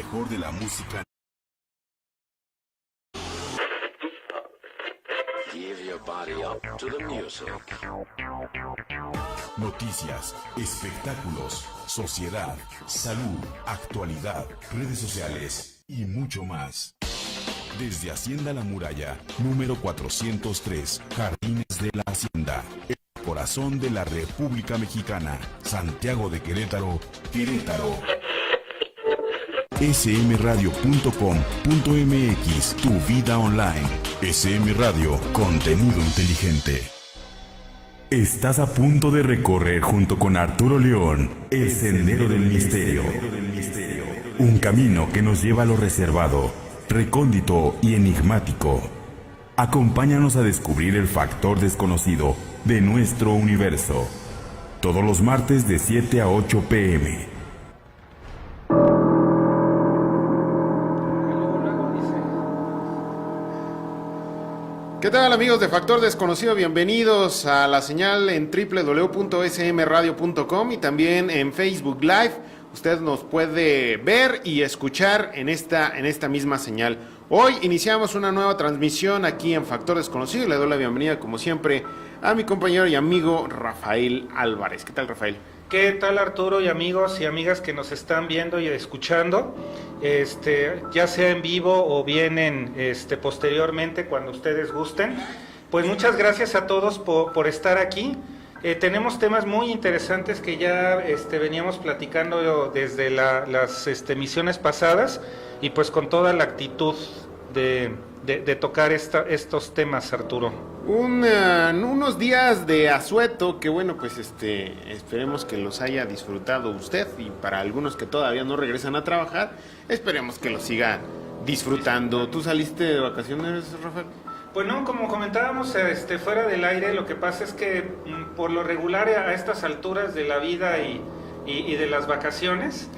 mejor de la música. Give your body up to the music. Noticias, espectáculos, sociedad, salud, actualidad, redes sociales y mucho más. Desde Hacienda La Muralla, número 403, Jardines de la Hacienda, el corazón de la República Mexicana, Santiago de Querétaro, Querétaro. smradio.com.mx, tu vida online. SM Radio, contenido inteligente. Estás a punto de recorrer junto con Arturo León el Sendero del Misterio. Un camino que nos lleva a lo reservado, recóndito y enigmático. Acompáñanos a descubrir el factor desconocido de nuestro universo. Todos los martes de 7 a 8 p.m. ¿Qué tal, amigos de Factor Desconocido? Bienvenidos a la señal en www.smradio.com y también en Facebook Live. Usted nos puede ver y escuchar en esta misma señal. Hoy iniciamos una nueva transmisión aquí en Factor Desconocido y le doy la bienvenida, como siempre, a mi compañero y amigo Rafael Álvarez. ¿Qué tal, Rafael? ¿Qué tal, Arturo y amigos y amigas que nos están viendo y escuchando? Ya sea en vivo o bien posteriormente, cuando ustedes gusten. Pues muchas gracias a todos por estar aquí. Tenemos temas muy interesantes que ya veníamos platicando desde las emisiones pasadas y pues con toda la actitud de tocar estos temas, Arturo. Unos días de asueto que bueno, pues esperemos que los haya disfrutado usted, y para algunos que todavía no regresan a trabajar, esperemos que los sigan disfrutando. ¿Tú saliste de vacaciones, Rafael? Pues no, como comentábamos fuera del aire, lo que pasa es que por lo regular a estas alturas de la vida y de las vacaciones,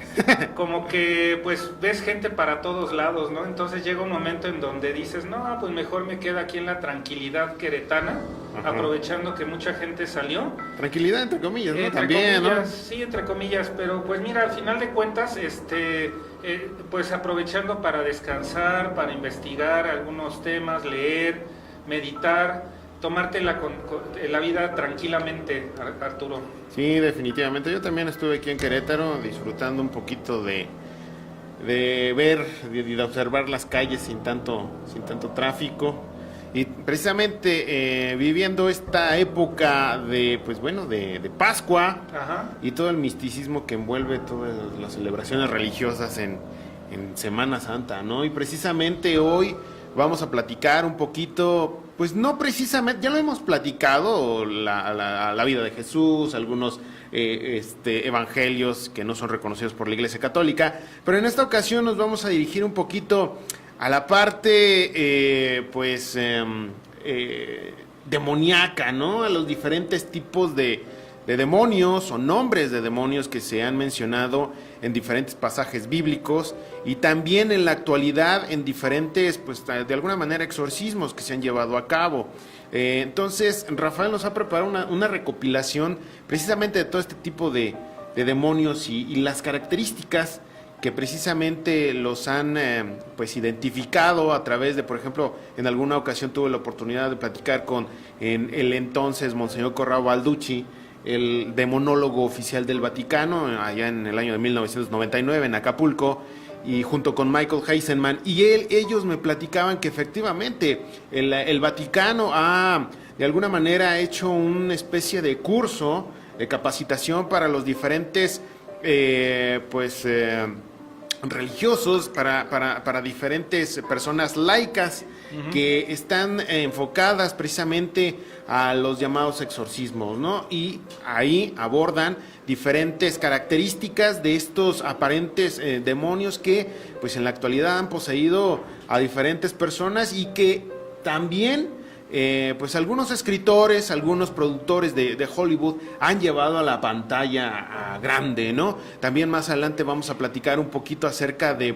como que pues ves gente para todos lados, ¿no? Entonces llega un momento en donde dices, no, pues mejor me quedo aquí en la tranquilidad queretana, aprovechando que mucha gente salió. Tranquilidad entre comillas, ¿no? Entre También, comillas, ¿no? Sí, entre comillas, pero pues mira, al final de cuentas, pues aprovechando para descansar, para investigar algunos temas, leer, meditar, tomarte la vida tranquilamente, Arturo. Sí, definitivamente. Yo también estuve aquí en Querétaro disfrutando un poquito de ver, de observar las calles sin tanto tráfico, y precisamente viviendo esta época de Pascua. Ajá. Y todo el misticismo que envuelve todas las celebraciones religiosas en Semana Santa, ¿no? Y precisamente hoy vamos a platicar un poquito, pues no precisamente, ya lo hemos platicado, la vida de Jesús, algunos evangelios que no son reconocidos por la Iglesia Católica, pero en esta ocasión nos vamos a dirigir un poquito a la parte, demoníaca, ¿no? A los diferentes tipos de demonios o nombres de demonios que se han mencionado en diferentes pasajes bíblicos, y también en la actualidad en diferentes, pues de alguna manera, exorcismos que se han llevado a cabo. Entonces Rafael nos ha preparado una recopilación precisamente de todo este tipo de demonios y las características que precisamente los han pues identificado a través de, por ejemplo, en alguna ocasión tuve la oportunidad de platicar con el entonces Monseñor Corrado Balducci, el demonólogo oficial del Vaticano, allá en el año de 1999 en Acapulco, y junto con Michael Heisenman, y ellos me platicaban que efectivamente el Vaticano ha de alguna manera hecho una especie de curso de capacitación para los diferentes religiosos, para diferentes personas laicas que están enfocadas precisamente a los llamados exorcismos, ¿no? Y ahí abordan diferentes características de estos aparentes demonios que pues en la actualidad han poseído a diferentes personas, y que también pues algunos escritores, algunos productores de Hollywood han llevado a la pantalla grande, ¿no? También más adelante vamos a platicar un poquito acerca de,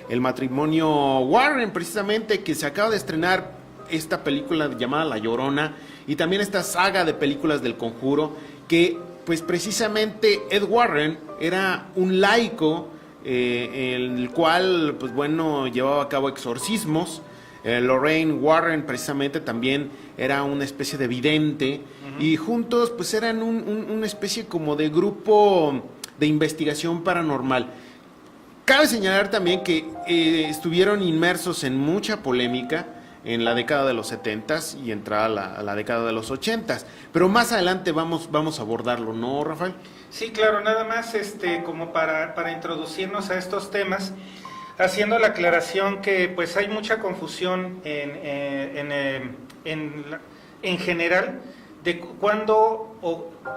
el matrimonio Warren, precisamente, que se acaba de estrenar esta película llamada La Llorona, y también esta saga de películas del Conjuro, que pues precisamente Ed Warren era un laico el cual, pues bueno, llevaba a cabo exorcismos. Lorraine Warren precisamente también era una especie de vidente, y juntos pues eran una especie como de grupo de investigación paranormal. Cabe señalar también que estuvieron inmersos en mucha polémica en la década de los 70s y entrada a la década de los 80s, pero más adelante vamos a abordarlo, ¿no, Rafael? Sí, claro, nada más como para introducirnos a estos temas, haciendo la aclaración que pues hay mucha confusión en general de cuándo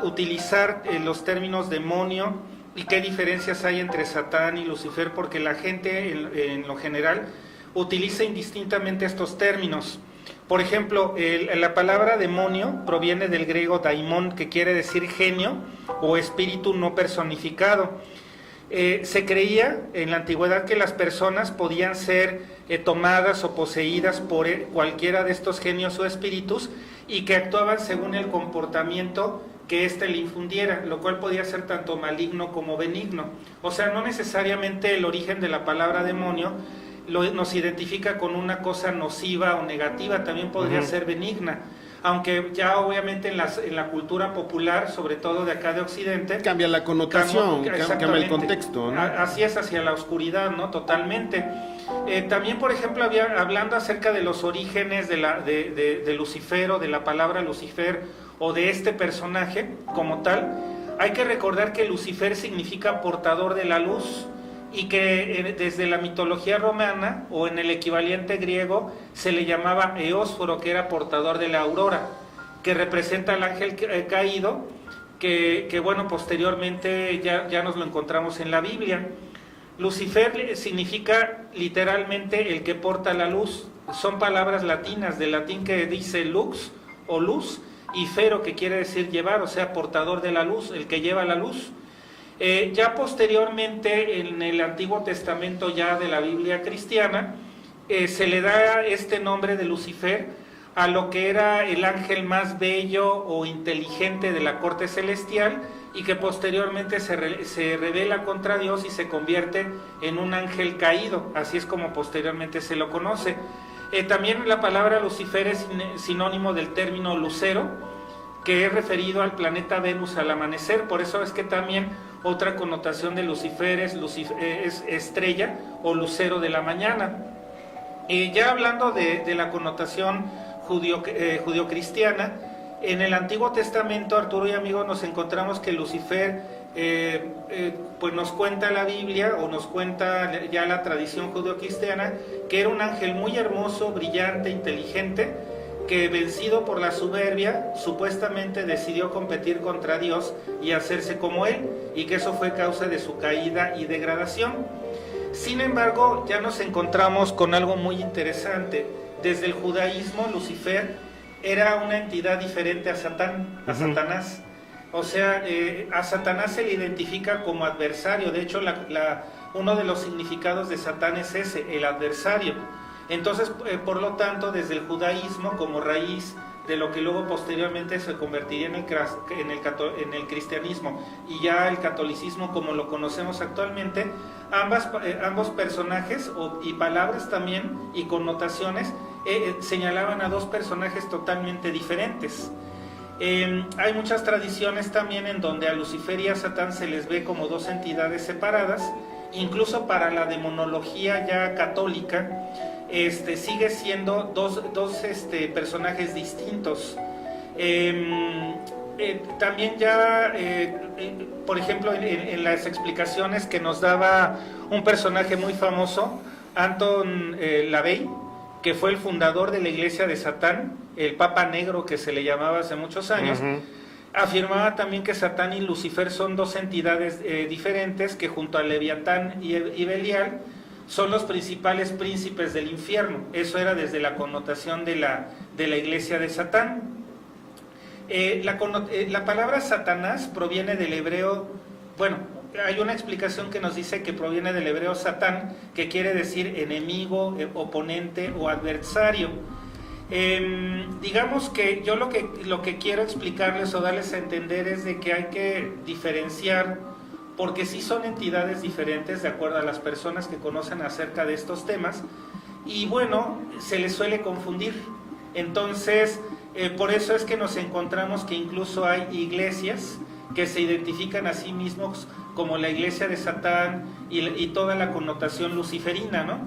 utilizar los términos demonio y qué diferencias hay entre Satán y Lucifer, porque la gente en lo general utiliza indistintamente estos términos. Por ejemplo, la palabra demonio proviene del griego daimon, que quiere decir genio o espíritu no personificado. Se creía en la antigüedad que las personas podían ser tomadas o poseídas por cualquiera de estos genios o espíritus, y que actuaban según el comportamiento que éste le infundiera, lo cual podía ser tanto maligno como benigno. O sea, no necesariamente el origen de la palabra demonio nos identifica con una cosa nociva o negativa, también podría ser benigna, aunque ya obviamente en la cultura popular, sobre todo de acá de Occidente, cambia la connotación, cambia el contexto, ¿no? Así es, hacia la oscuridad, ¿no? Totalmente. También, por ejemplo, hablando acerca de los orígenes de Lucifer, o de la palabra Lucifer, o de este personaje como tal, hay que recordar que Lucifer significa portador de la luz, y que desde la mitología romana o en el equivalente griego se le llamaba Eósforo, que era portador de la aurora, que representa al ángel caído, que bueno, posteriormente ya nos lo encontramos en la Biblia. Lucifer significa literalmente el que porta la luz. Son palabras latinas, del latín, que dice lux o luz, y fero, que quiere decir llevar, o sea, portador de la luz, el que lleva la luz. Ya posteriormente, en el Antiguo Testamento ya de la Biblia cristiana, se le da este nombre de Lucifer a lo que era el ángel más bello o inteligente de la corte celestial, y que posteriormente se rebela contra Dios y se convierte en un ángel caído. Así es como posteriormente se lo conoce. También la palabra Lucifer es sinónimo del término lucero, que es referido al planeta Venus al amanecer. Por eso es que también otra connotación de Lucifer es estrella o lucero de la mañana. Ya hablando de la connotación judio-cristiana, en el Antiguo Testamento, Arturo y amigos, nos encontramos que Lucifer, pues nos cuenta la Biblia, o nos cuenta ya la tradición judio-cristiana, que era un ángel muy hermoso, brillante, inteligente, que vencido por la soberbia, supuestamente decidió competir contra Dios y hacerse como él, y que eso fue causa de su caída y degradación. Sin embargo, ya nos encontramos con algo muy interesante. Desde el judaísmo, Lucifer era una entidad diferente a Satán, a Satanás. O sea, a Satanás se le identifica como adversario. De hecho, uno de los significados de Satán es ese, el adversario. Entonces, por lo tanto, desde el judaísmo, como raíz de lo que luego posteriormente se convertiría en el cristianismo y ya el catolicismo como lo conocemos actualmente, ambos personajes y palabras también y connotaciones señalaban a dos personajes totalmente diferentes. Hay muchas tradiciones también en donde a Lucifer y a Satán se les ve como dos entidades separadas. Incluso para la demonología ya católica, sigue siendo dos personajes distintos. También ya, por ejemplo, en las explicaciones que nos daba un personaje muy famoso, Anton LaVey, que fue el fundador de la iglesia de Satán, el Papa Negro que se le llamaba hace muchos años, afirmaba también que Satán y Lucifer son dos entidades diferentes, que junto a Leviatán y Belial son los principales príncipes del infierno. Eso era desde la connotación de la iglesia de Satán. La palabra Satanás proviene del hebreo, bueno, hay una explicación que nos dice que proviene del hebreo Satán, que quiere decir enemigo, oponente o adversario. Digamos que yo lo que quiero explicarles o darles a entender es de que hay que diferenciar porque sí son entidades diferentes de acuerdo a las personas que conocen acerca de estos temas, y bueno, se les suele confundir. Entonces, por eso es que nos encontramos que incluso hay iglesias que se identifican a sí mismos como la iglesia de Satán y toda la connotación luciferina, ¿no?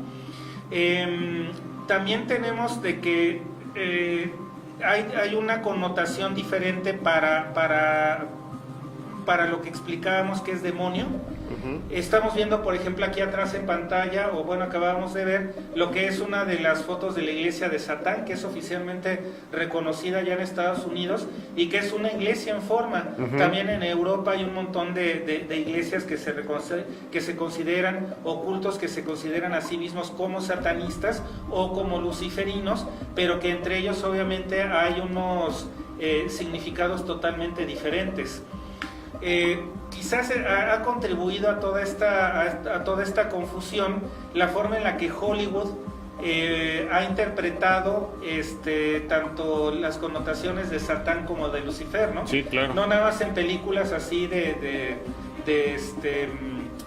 También tenemos de que hay una connotación diferente para lo que explicábamos que es demonio. Estamos viendo, por ejemplo, aquí atrás en pantalla, o bueno, acabamos de ver lo que es una de las fotos de la iglesia de Satán, que es oficialmente reconocida ya en Estados Unidos y que es una iglesia en forma. También en Europa hay un montón de iglesias que se consideran, o cultos que se consideran a sí mismos como satanistas o como luciferinos, pero que entre ellos obviamente hay unos significados totalmente diferentes. Quizás ha contribuido a toda esta confusión la forma en la que Hollywood ha interpretado tanto las connotaciones de Satán como de Lucifer, ¿no? Sí, claro. No nada más en películas así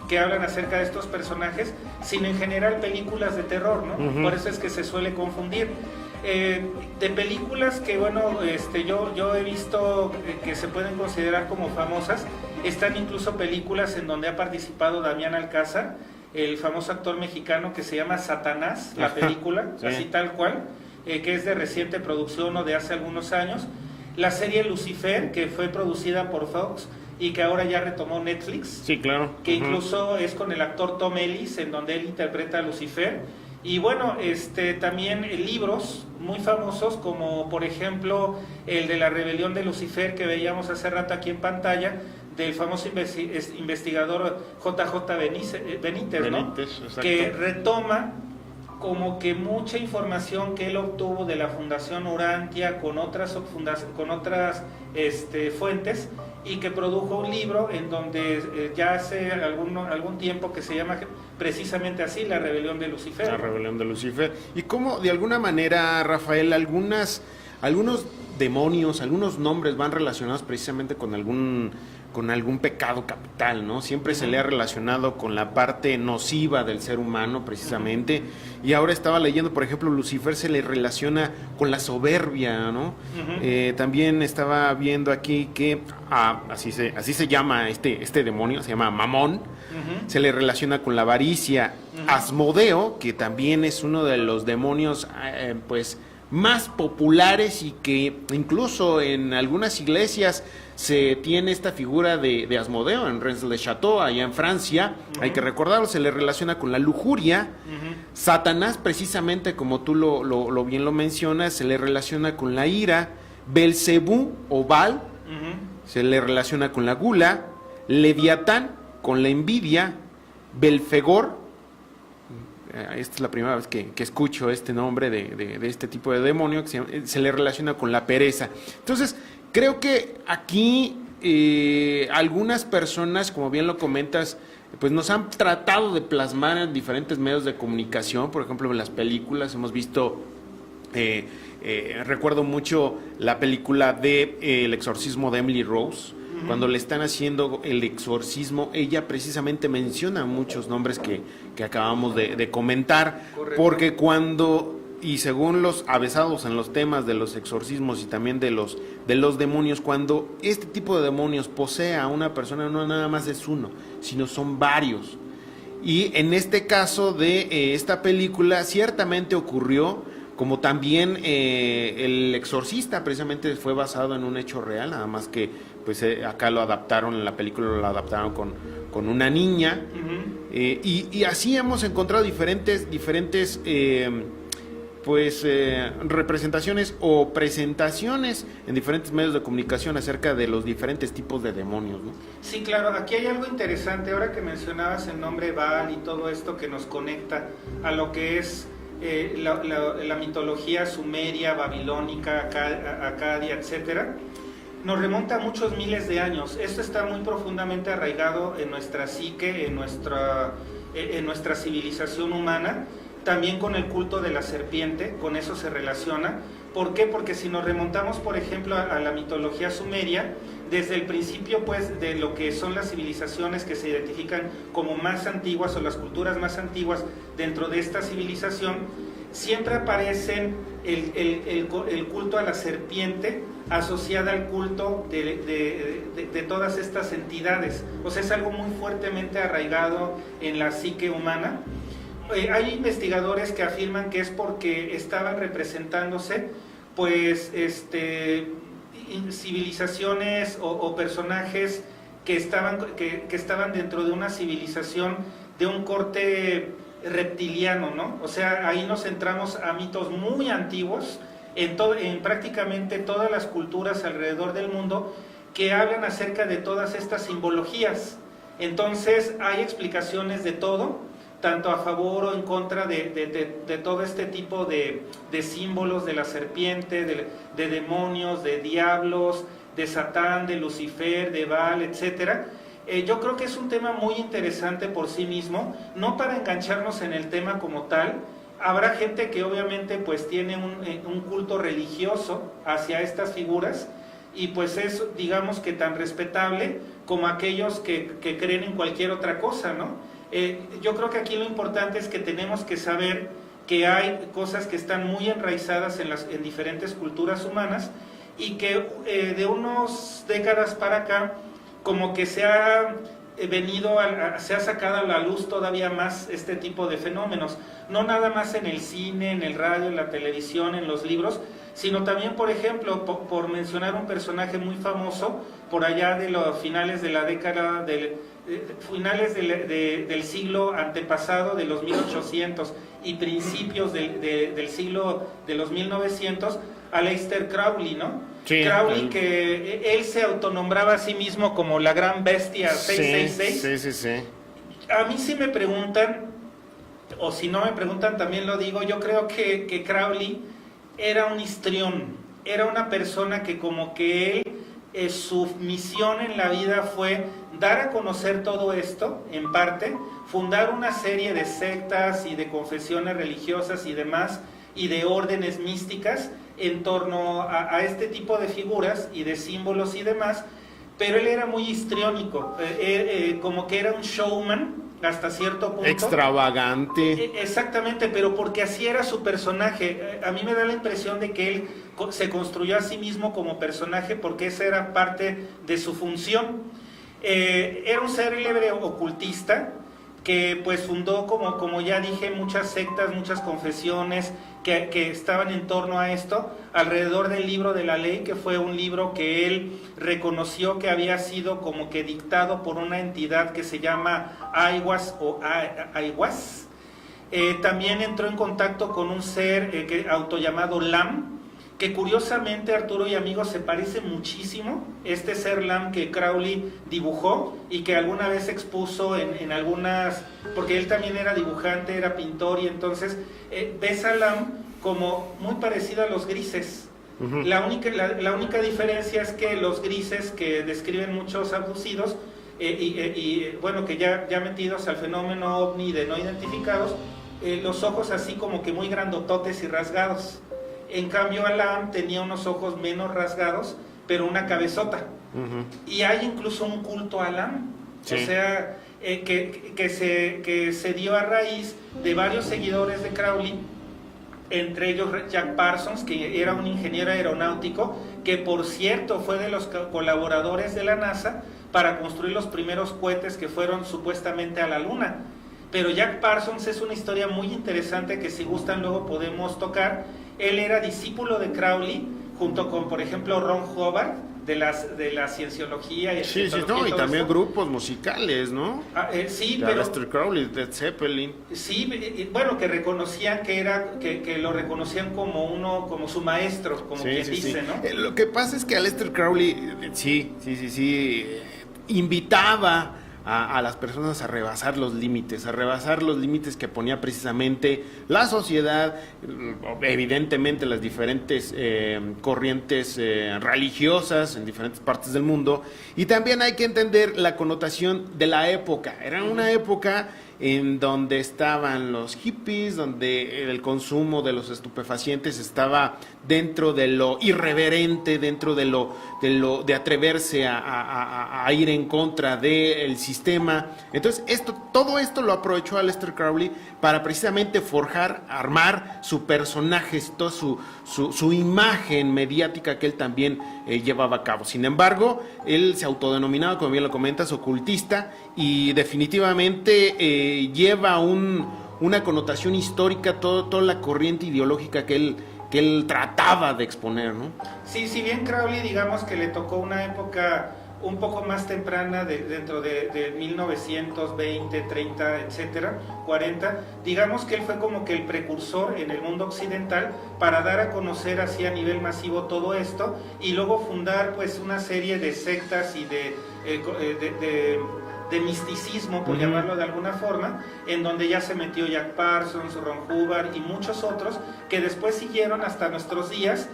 que hablan acerca de estos personajes, sino en general películas de terror, ¿no? Por eso es que se suele confundir. De películas que bueno, yo he visto que se pueden considerar como famosas, están incluso películas en donde ha participado Damián Alcázar, el famoso actor mexicano, que se llama Satanás, la película, sí, así tal cual, que es de reciente producción o de hace algunos años. La serie Lucifer, que fue producida por Fox y que ahora ya retomó Netflix. Sí, claro. Que incluso es con el actor Tom Ellis, en donde él interpreta a Lucifer. Y bueno, también libros muy famosos, como por ejemplo el de la rebelión de Lucifer, que veíamos hace rato aquí en pantalla, del famoso investigador J.J. Benítez, ¿no? Que retoma como que mucha información que él obtuvo de la Fundación Urantia con otras fuentes, y que produjo un libro en donde ya hace algún tiempo, que se llama precisamente así, La Rebelión de Lucifer. La Rebelión de Lucifer. Y cómo de alguna manera, Rafael, algunos demonios, algunos nombres van relacionados precisamente con algún pecado capital, ¿no? Siempre se le ha relacionado con la parte nociva del ser humano, precisamente. Y ahora estaba leyendo, por ejemplo, Lucifer se le relaciona con la soberbia, ¿no? También estaba viendo aquí que así se llama este demonio, se llama Mamón. Se le relaciona con la avaricia. Asmodeo, que también es uno de los demonios, pues más populares, y que incluso en algunas iglesias se tiene esta figura de Asmodeo, en Rennes-le-Château, allá en Francia. Hay que recordarlo, se le relaciona con la lujuria. Satanás, precisamente como tú lo bien lo mencionas, se le relaciona con la ira. Belcebú o Baal se le relaciona con la gula. Leviatán con la envidia. Belfegor, esta es la primera vez que escucho este nombre de este tipo de demonio, que se le relaciona con la pereza. Entonces, creo que aquí algunas personas, como bien lo comentas, pues nos han tratado de plasmar en diferentes medios de comunicación. Por ejemplo, en las películas hemos visto, recuerdo mucho la película de El exorcismo de Emily Rose. Cuando le están haciendo el exorcismo, ella precisamente menciona muchos nombres que acabamos de comentar. Correcto. Porque y según los avesados en los temas de los exorcismos y también de los demonios, cuando este tipo de demonios posee a una persona, no nada más es uno, sino son varios. Y en este caso de esta película, ciertamente ocurrió, como también El Exorcista precisamente fue basado en un hecho real, nada más que pues acá lo adaptaron, en la película lo adaptaron con una niña. Y así hemos encontrado diferentes representaciones o presentaciones en diferentes medios de comunicación acerca de los diferentes tipos de demonios, ¿no? Sí, claro, aquí hay algo interesante, ahora que mencionabas el nombre Baal y todo esto que nos conecta a lo que es la mitología sumeria, babilónica, acadia, etcétera. Nos remonta a muchos miles de años. Esto está muy profundamente arraigado en nuestra psique, en nuestra civilización humana. También con el culto de la serpiente, con eso se relaciona. ¿Por qué? Porque si nos remontamos, por ejemplo, a la mitología sumeria, desde el principio pues de lo que son las civilizaciones que se identifican como más antiguas o las culturas más antiguas dentro de esta civilización, siempre aparecen el culto a la serpiente asociada al culto de todas estas entidades. O sea, es algo muy fuertemente arraigado en la psique humana. Hay investigadores que afirman que es porque estaban representándose pues civilizaciones o personajes que estaban dentro de una civilización de un corte reptiliano, ¿no? O sea, ahí nos centramos a mitos muy antiguos en prácticamente todas las culturas alrededor del mundo que hablan acerca de todas estas simbologías. Entonces hay explicaciones de todo, tanto a favor o en contra de todo este tipo de símbolos de la serpiente, de demonios, de diablos, de Satán, de Lucifer, de Baal, etcétera. Yo creo que es un tema muy interesante por sí mismo, no para engancharnos en el tema como tal. Habrá gente que obviamente pues tiene un culto religioso hacia estas figuras y pues es, digamos, que tan respetable como aquellos que creen en cualquier otra cosa, ¿no? Yo creo que aquí lo importante es que tenemos que saber que hay cosas que están muy enraizadas en diferentes culturas humanas y que de unas décadas para acá como que se ha se ha sacado a la luz todavía más este tipo de fenómenos, no nada más en el cine, en el radio, en la televisión, en los libros, sino también, por ejemplo, por mencionar un personaje muy famoso, por allá de los finales de la década, finales del siglo antepasado, de los 1800 y principios del siglo de los 1900, Aleister Crowley, ¿no? Sí, Crowley, que él se autonombraba a sí mismo como la gran bestia 666. Sí. A mí si me preguntan, o si no me preguntan también lo digo, yo creo que Crowley era un histrión, era una persona que como que él, su misión en la vida fue dar a conocer todo esto, en parte, fundar una serie de sectas y de confesiones religiosas y demás, y de órdenes místicas en torno a este tipo de figuras y de símbolos y demás, pero él era muy histriónico, como que era un showman hasta cierto punto. Extravagante. Exactamente, pero porque así era su personaje. A mí me da la impresión de que él se construyó a sí mismo como personaje porque esa era parte de su función. Era un célebre ocultista que pues fundó, como ya dije, muchas sectas, muchas confesiones que estaban en torno a esto, alrededor del libro de la ley, que fue un libro que él reconoció que había sido como que dictado por una entidad que se llama Aiwass o Aiwass. También entró en contacto con un ser autollamado Lam, que curiosamente, Arturo y amigos, se parece muchísimo, este ser Lam que Crowley dibujó y que alguna vez expuso en algunas, porque él también era dibujante, era pintor, y entonces ves a Lam como muy parecido a los grises. Uh-huh. La única diferencia es que los grises que describen muchos abducidos, bueno, que ya metidos al fenómeno ovni de no identificados, los ojos así como que muy grandototes y rasgados. En cambio, Alam tenía unos ojos menos rasgados, pero una cabezota. Uh-huh. Y hay incluso un culto a Alam, sí. O sea, que se dio a raíz de varios seguidores de Crowley, entre ellos Jack Parsons, que era un ingeniero aeronáutico, que por cierto fue de los colaboradores de la NASA para construir los primeros cohetes que fueron supuestamente a la Luna. Pero Jack Parsons es una historia muy interesante que si gustan luego podemos tocar. Él era discípulo de Crowley, junto con, por ejemplo, Ron Hubbard, de la cienciología y sí, no, y también esto. Grupos musicales, ¿no? Sí, de pero Aleister Crowley, Led Zeppelin. Sí, bueno, que reconocían que lo reconocían como su maestro, como quien dice, ¿no? Lo que pasa es que Aleister Crowley, sí, invitaba a las personas a rebasar los límites que ponía precisamente la sociedad, evidentemente las diferentes corrientes religiosas en diferentes partes del mundo, y también hay que entender la connotación de la época. Era una época en donde estaban los hippies, donde el consumo de los estupefacientes estaba dentro de lo irreverente, dentro de atreverse a ir en contra del sistema. Entonces, todo esto lo aprovechó Aleister Crowley para precisamente forjar, armar su personaje, toda su imagen mediática que él también llevaba a cabo. Sin embargo, él se autodenominaba, como bien lo comentas, ocultista, y definitivamente lleva una connotación histórica, toda la corriente ideológica que él trataba de exponer, ¿no? Sí, si bien Crowley, digamos que le tocó una época un poco más temprana, dentro de 1920, 30, etcétera, 40, digamos que él fue como que el precursor en el mundo occidental para dar a conocer así a nivel masivo todo esto, y luego fundar pues una serie de sectas y de misticismo, por llamarlo de alguna forma, en donde ya se metió Jack Parsons, Ron Hubbard y muchos otros que después siguieron hasta nuestros días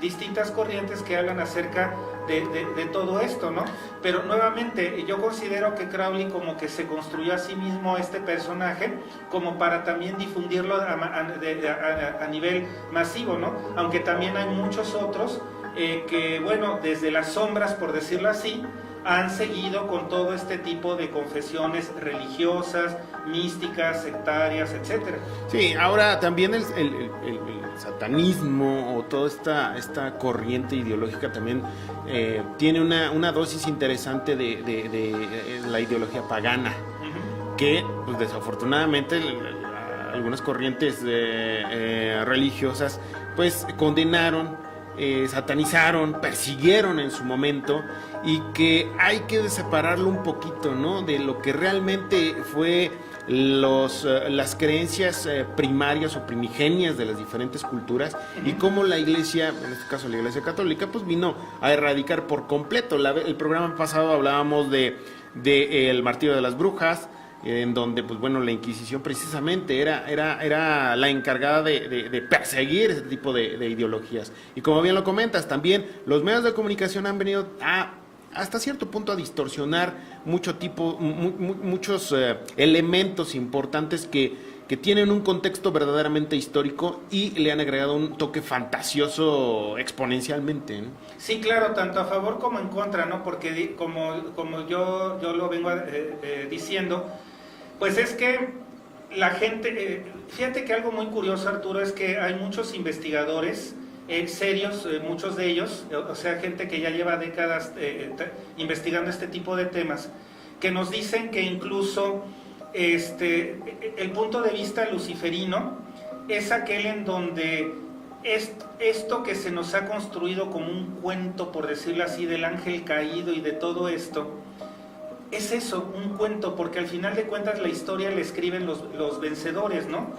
distintas corrientes que hablan acerca de todo esto, ¿no? Pero nuevamente yo considero que Crowley como que se construyó a sí mismo este personaje como para también difundirlo a nivel masivo, ¿no? Aunque también hay muchos otros que, bueno, desde las sombras, por decirlo así, han seguido con todo este tipo de confesiones religiosas, místicas, sectarias, etcétera. Sí, ahora también el satanismo o toda esta corriente ideológica también tiene una dosis interesante de la ideología pagana, que pues, desafortunadamente algunas corrientes religiosas pues condenaron, satanizaron, persiguieron en su momento, y que hay que separarlo un poquito, ¿no?, de lo que realmente fue las creencias primarias o primigenias de las diferentes culturas, y cómo la Iglesia, en este caso la Iglesia Católica, pues vino a erradicar por completo. El programa pasado hablábamos de el martirio de las brujas, en donde, pues bueno, la Inquisición precisamente era la encargada de perseguir ese tipo de ideologías. Y como bien lo comentas, también los medios de comunicación han venido hasta cierto punto a distorsionar muchos elementos importantes que tienen un contexto verdaderamente histórico y le han agregado un toque fantasioso exponencialmente, ¿no? Sí, claro, tanto a favor como en contra, ¿no? Porque como yo lo vengo diciendo, pues es que la gente, fíjate que algo muy curioso, Arturo, es que hay muchos investigadores serios, muchos de ellos, o sea, gente que ya lleva décadas investigando este tipo de temas, que nos dicen que incluso el punto de vista luciferino es aquel en donde esto que se nos ha construido como un cuento, por decirlo así, del ángel caído y de todo esto, es eso, un cuento, porque al final de cuentas la historia la escriben los vencedores, ¿no?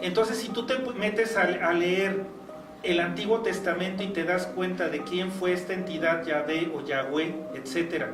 Entonces, si tú te metes a leer el Antiguo Testamento y te das cuenta de quién fue esta entidad, Yahvé o Yahweh, etcétera,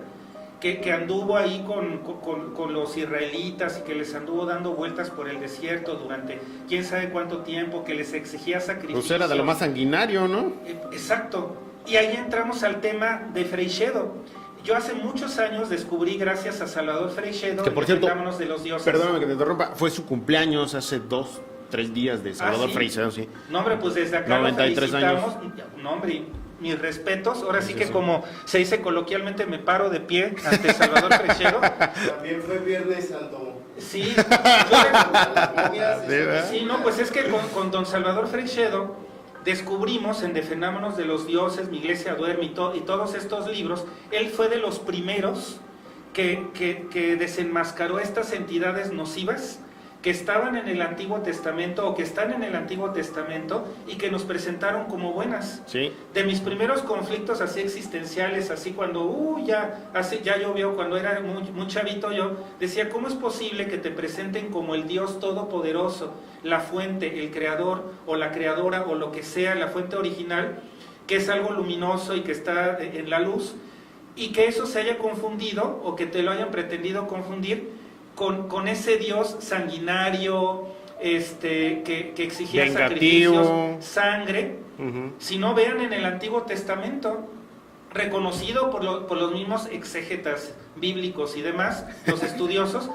que anduvo ahí con los israelitas y que les anduvo dando vueltas por el desierto durante quién sabe cuánto tiempo, que les exigía sacrificios. Pues era de lo más sanguinario, ¿no? Exacto. Y ahí entramos al tema de Freixedo. Yo hace muchos años descubrí, gracias a Salvador Freixedo, que por cierto, de los dioses. Perdóname que te interrumpa, fue su cumpleaños hace 2-3 días de Salvador Freixedo, sí. No, hombre, pues desde acá 93 lo felicitamos. años. No, hombre, mis respetos. Ahora sí que como se dice coloquialmente, me paro de pie ante Salvador Freixedo. También fue Viernes Santo. Sí, no, pues es que con don Salvador Freixedo descubrimos en Defendámonos de los Dioses, Mi Iglesia Duerme y todos estos libros, él fue de los primeros que desenmascaró estas entidades nocivas que estaban en el Antiguo Testamento o que están en el Antiguo Testamento y que nos presentaron como buenas. Sí. De mis primeros conflictos así existenciales, así cuando ya llovió, cuando era muy chavito yo, decía, ¿cómo es posible que te presenten como el Dios Todopoderoso, la fuente, el creador o la creadora o lo que sea, la fuente original, que es algo luminoso y que está en la luz, y que eso se haya confundido o que te lo hayan pretendido confundir con ese Dios sanguinario, que exigía vengativo, sacrificios, sangre? Si no, vean en el Antiguo Testamento, reconocido por los mismos exégetas bíblicos y demás, los estudiosos.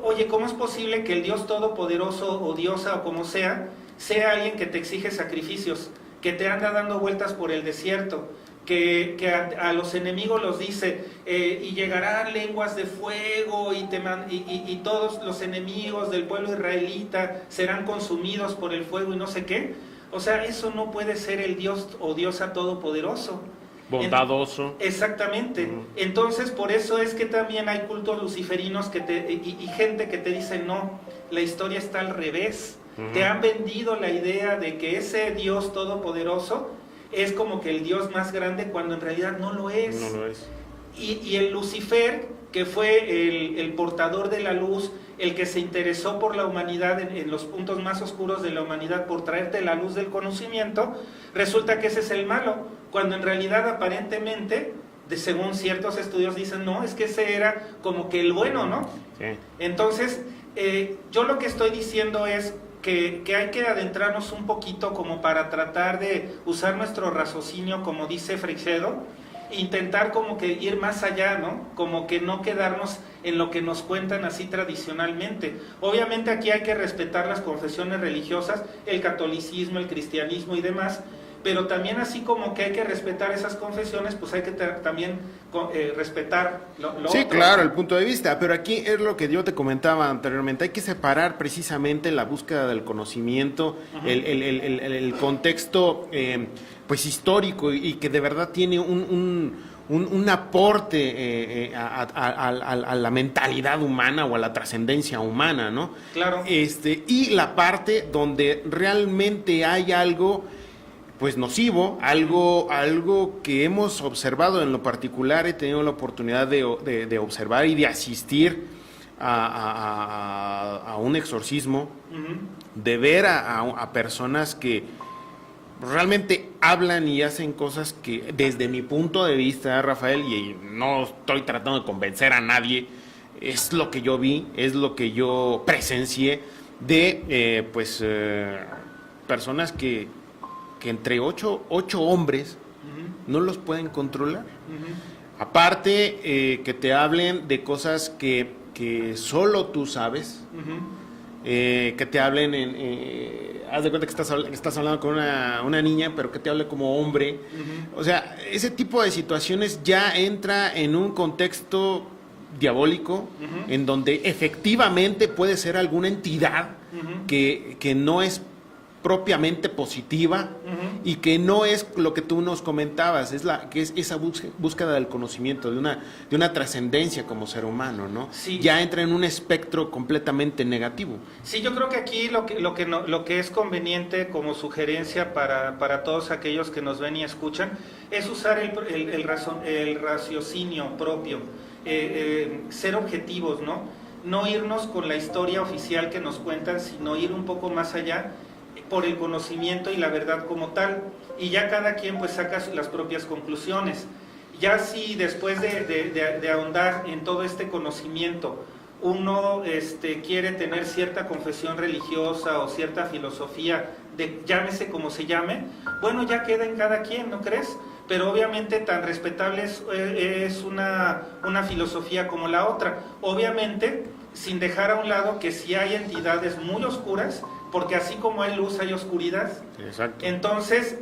Oye, ¿cómo es posible que el Dios Todopoderoso o diosa o como sea sea alguien que te exige sacrificios, que te anda dando vueltas por el desierto, que a los enemigos los dice, y llegarán lenguas de fuego y todos los enemigos del pueblo israelita serán consumidos por el fuego y no sé qué. O sea, eso no puede ser el Dios o Diosa Todopoderoso. Bondadoso. Exactamente. Entonces, por eso es que también hay cultos luciferinos y gente que te dice, no, la historia está al revés. Te han vendido la idea de que ese Dios todopoderoso es como que el Dios más grande, cuando en realidad no lo es. No lo es. Y el Lucifer, que fue el portador de la luz, el que se interesó por la humanidad en los puntos más oscuros de la humanidad, por traerte la luz del conocimiento, resulta que ese es el malo, cuando en realidad aparentemente, según ciertos estudios dicen, no, es que ese era como que el bueno, ¿no? Sí. Entonces, yo lo que estoy diciendo es que hay que adentrarnos un poquito como para tratar de usar nuestro raciocinio, como dice Freixedo, intentar como que ir más allá, ¿no? Como que no quedarnos en lo que nos cuentan así tradicionalmente. Obviamente aquí hay que respetar las confesiones religiosas, el catolicismo, el cristianismo y demás, pero también así como que hay que respetar esas confesiones, pues hay que también respetar lo Sí, otro. claro, el punto de vista, pero aquí es lo que yo te comentaba anteriormente, hay que separar precisamente la búsqueda del conocimiento, el contexto pues histórico y que de verdad tiene un aporte a la mentalidad humana o a la trascendencia humana, ¿no? Claro. Y la parte donde realmente hay algo pues nocivo, algo que hemos observado en lo particular. He tenido la oportunidad de observar y de asistir a un exorcismo, de ver a personas que realmente hablan y hacen cosas que desde mi punto de vista, Rafael, y no estoy tratando de convencer a nadie, es lo que yo vi, es lo que yo presencié de personas que entre ocho hombres no los pueden controlar. Aparte, que te hablen de cosas que solo tú sabes, que te hablen haz de cuenta que estás hablando con una niña, pero que te hable como hombre. O sea, ese tipo de situaciones ya entra en un contexto diabólico, en donde efectivamente puede ser alguna entidad que no es propiamente positiva y que no es lo que tú nos comentabas, que es esa búsqueda del conocimiento, de una trascendencia como ser humano, ¿no? Sí. Ya entra en un espectro completamente negativo. Sí, yo creo que aquí lo que es conveniente como sugerencia para todos aquellos que nos ven y escuchan es usar el raciocinio propio, ser objetivos, ¿no? No irnos con la historia oficial que nos cuentan, sino ir un poco más allá por el conocimiento y la verdad como tal, y ya cada quien pues saca las propias conclusiones. Ya si después de ahondar en todo este conocimiento uno quiere tener cierta confesión religiosa o cierta filosofía, llámese como se llame, bueno, ya queda en cada quien, ¿no crees? Pero obviamente tan respetable es una filosofía como la otra, obviamente sin dejar a un lado que sí hay entidades muy oscuras, porque así como hay luz hay oscuridad. Exacto. Entonces,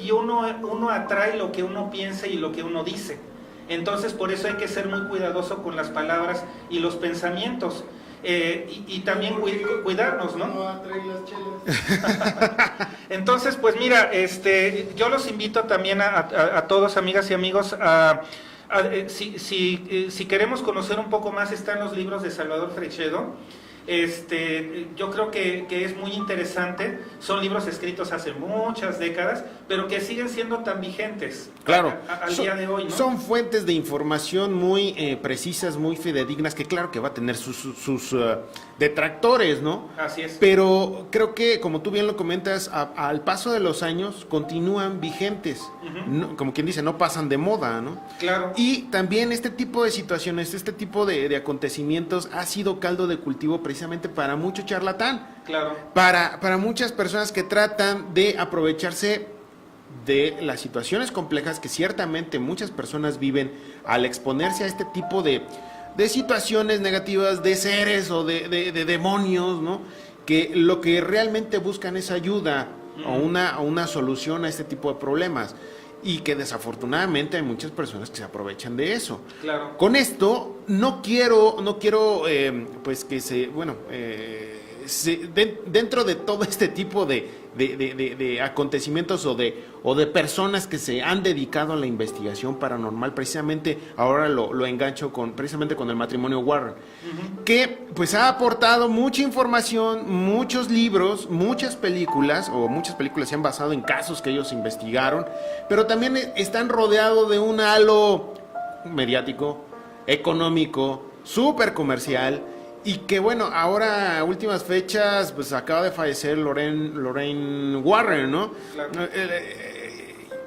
y uno atrae lo que uno piensa y lo que uno dice. Entonces, por eso hay que ser muy cuidadoso con las palabras y los pensamientos. Y también cuidarnos, ¿no? No atrae las chelas. Entonces, pues mira, yo los invito también a todos, amigas y amigos, si queremos conocer un poco más, están los libros de Salvador Freixedo. Yo creo que es muy interesante. Son libros escritos hace muchas décadas, pero que siguen siendo tan vigentes, claro, al día de hoy, ¿no? Son fuentes de información muy precisas, muy fidedignas, que claro que va a tener sus detractores, ¿no? Así es. Pero creo que, como tú bien lo comentas, al paso de los años continúan vigentes. No, como quien dice, no pasan de moda, ¿no? Claro. Y también este tipo de situaciones, este tipo de acontecimientos ha sido caldo de cultivo precisamente para mucho charlatán. Claro. Para muchas personas que tratan de aprovecharse de las situaciones complejas que ciertamente muchas personas viven al exponerse a este tipo de situaciones negativas, de seres o de demonios, ¿no? que lo que realmente buscan es ayuda o una solución a este tipo de problemas, y que desafortunadamente hay muchas personas que se aprovechan de eso. Claro. Con esto no quiero pues que dentro de todo este tipo de acontecimientos o de personas que se han dedicado a la investigación paranormal, precisamente ahora lo engancho precisamente con el matrimonio Warren, que pues ha aportado mucha información, muchos libros, muchas películas se han basado en casos que ellos investigaron, pero también están rodeados de un halo mediático, económico, súper comercial. Y que bueno, ahora a últimas fechas, pues acaba de fallecer Lorraine Warren, ¿no? Claro.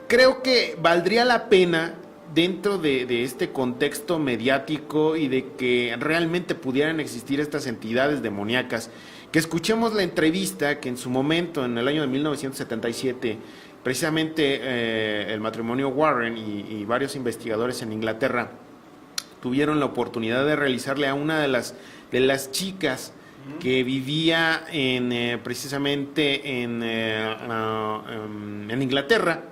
Creo que valdría la pena, dentro de este contexto mediático y de que realmente pudieran existir estas entidades demoníacas, que escuchemos la entrevista que en su momento, en el año de 1977, precisamente el matrimonio Warren y varios investigadores en Inglaterra tuvieron la oportunidad de realizarle a una de las chicas que vivía precisamente en Inglaterra,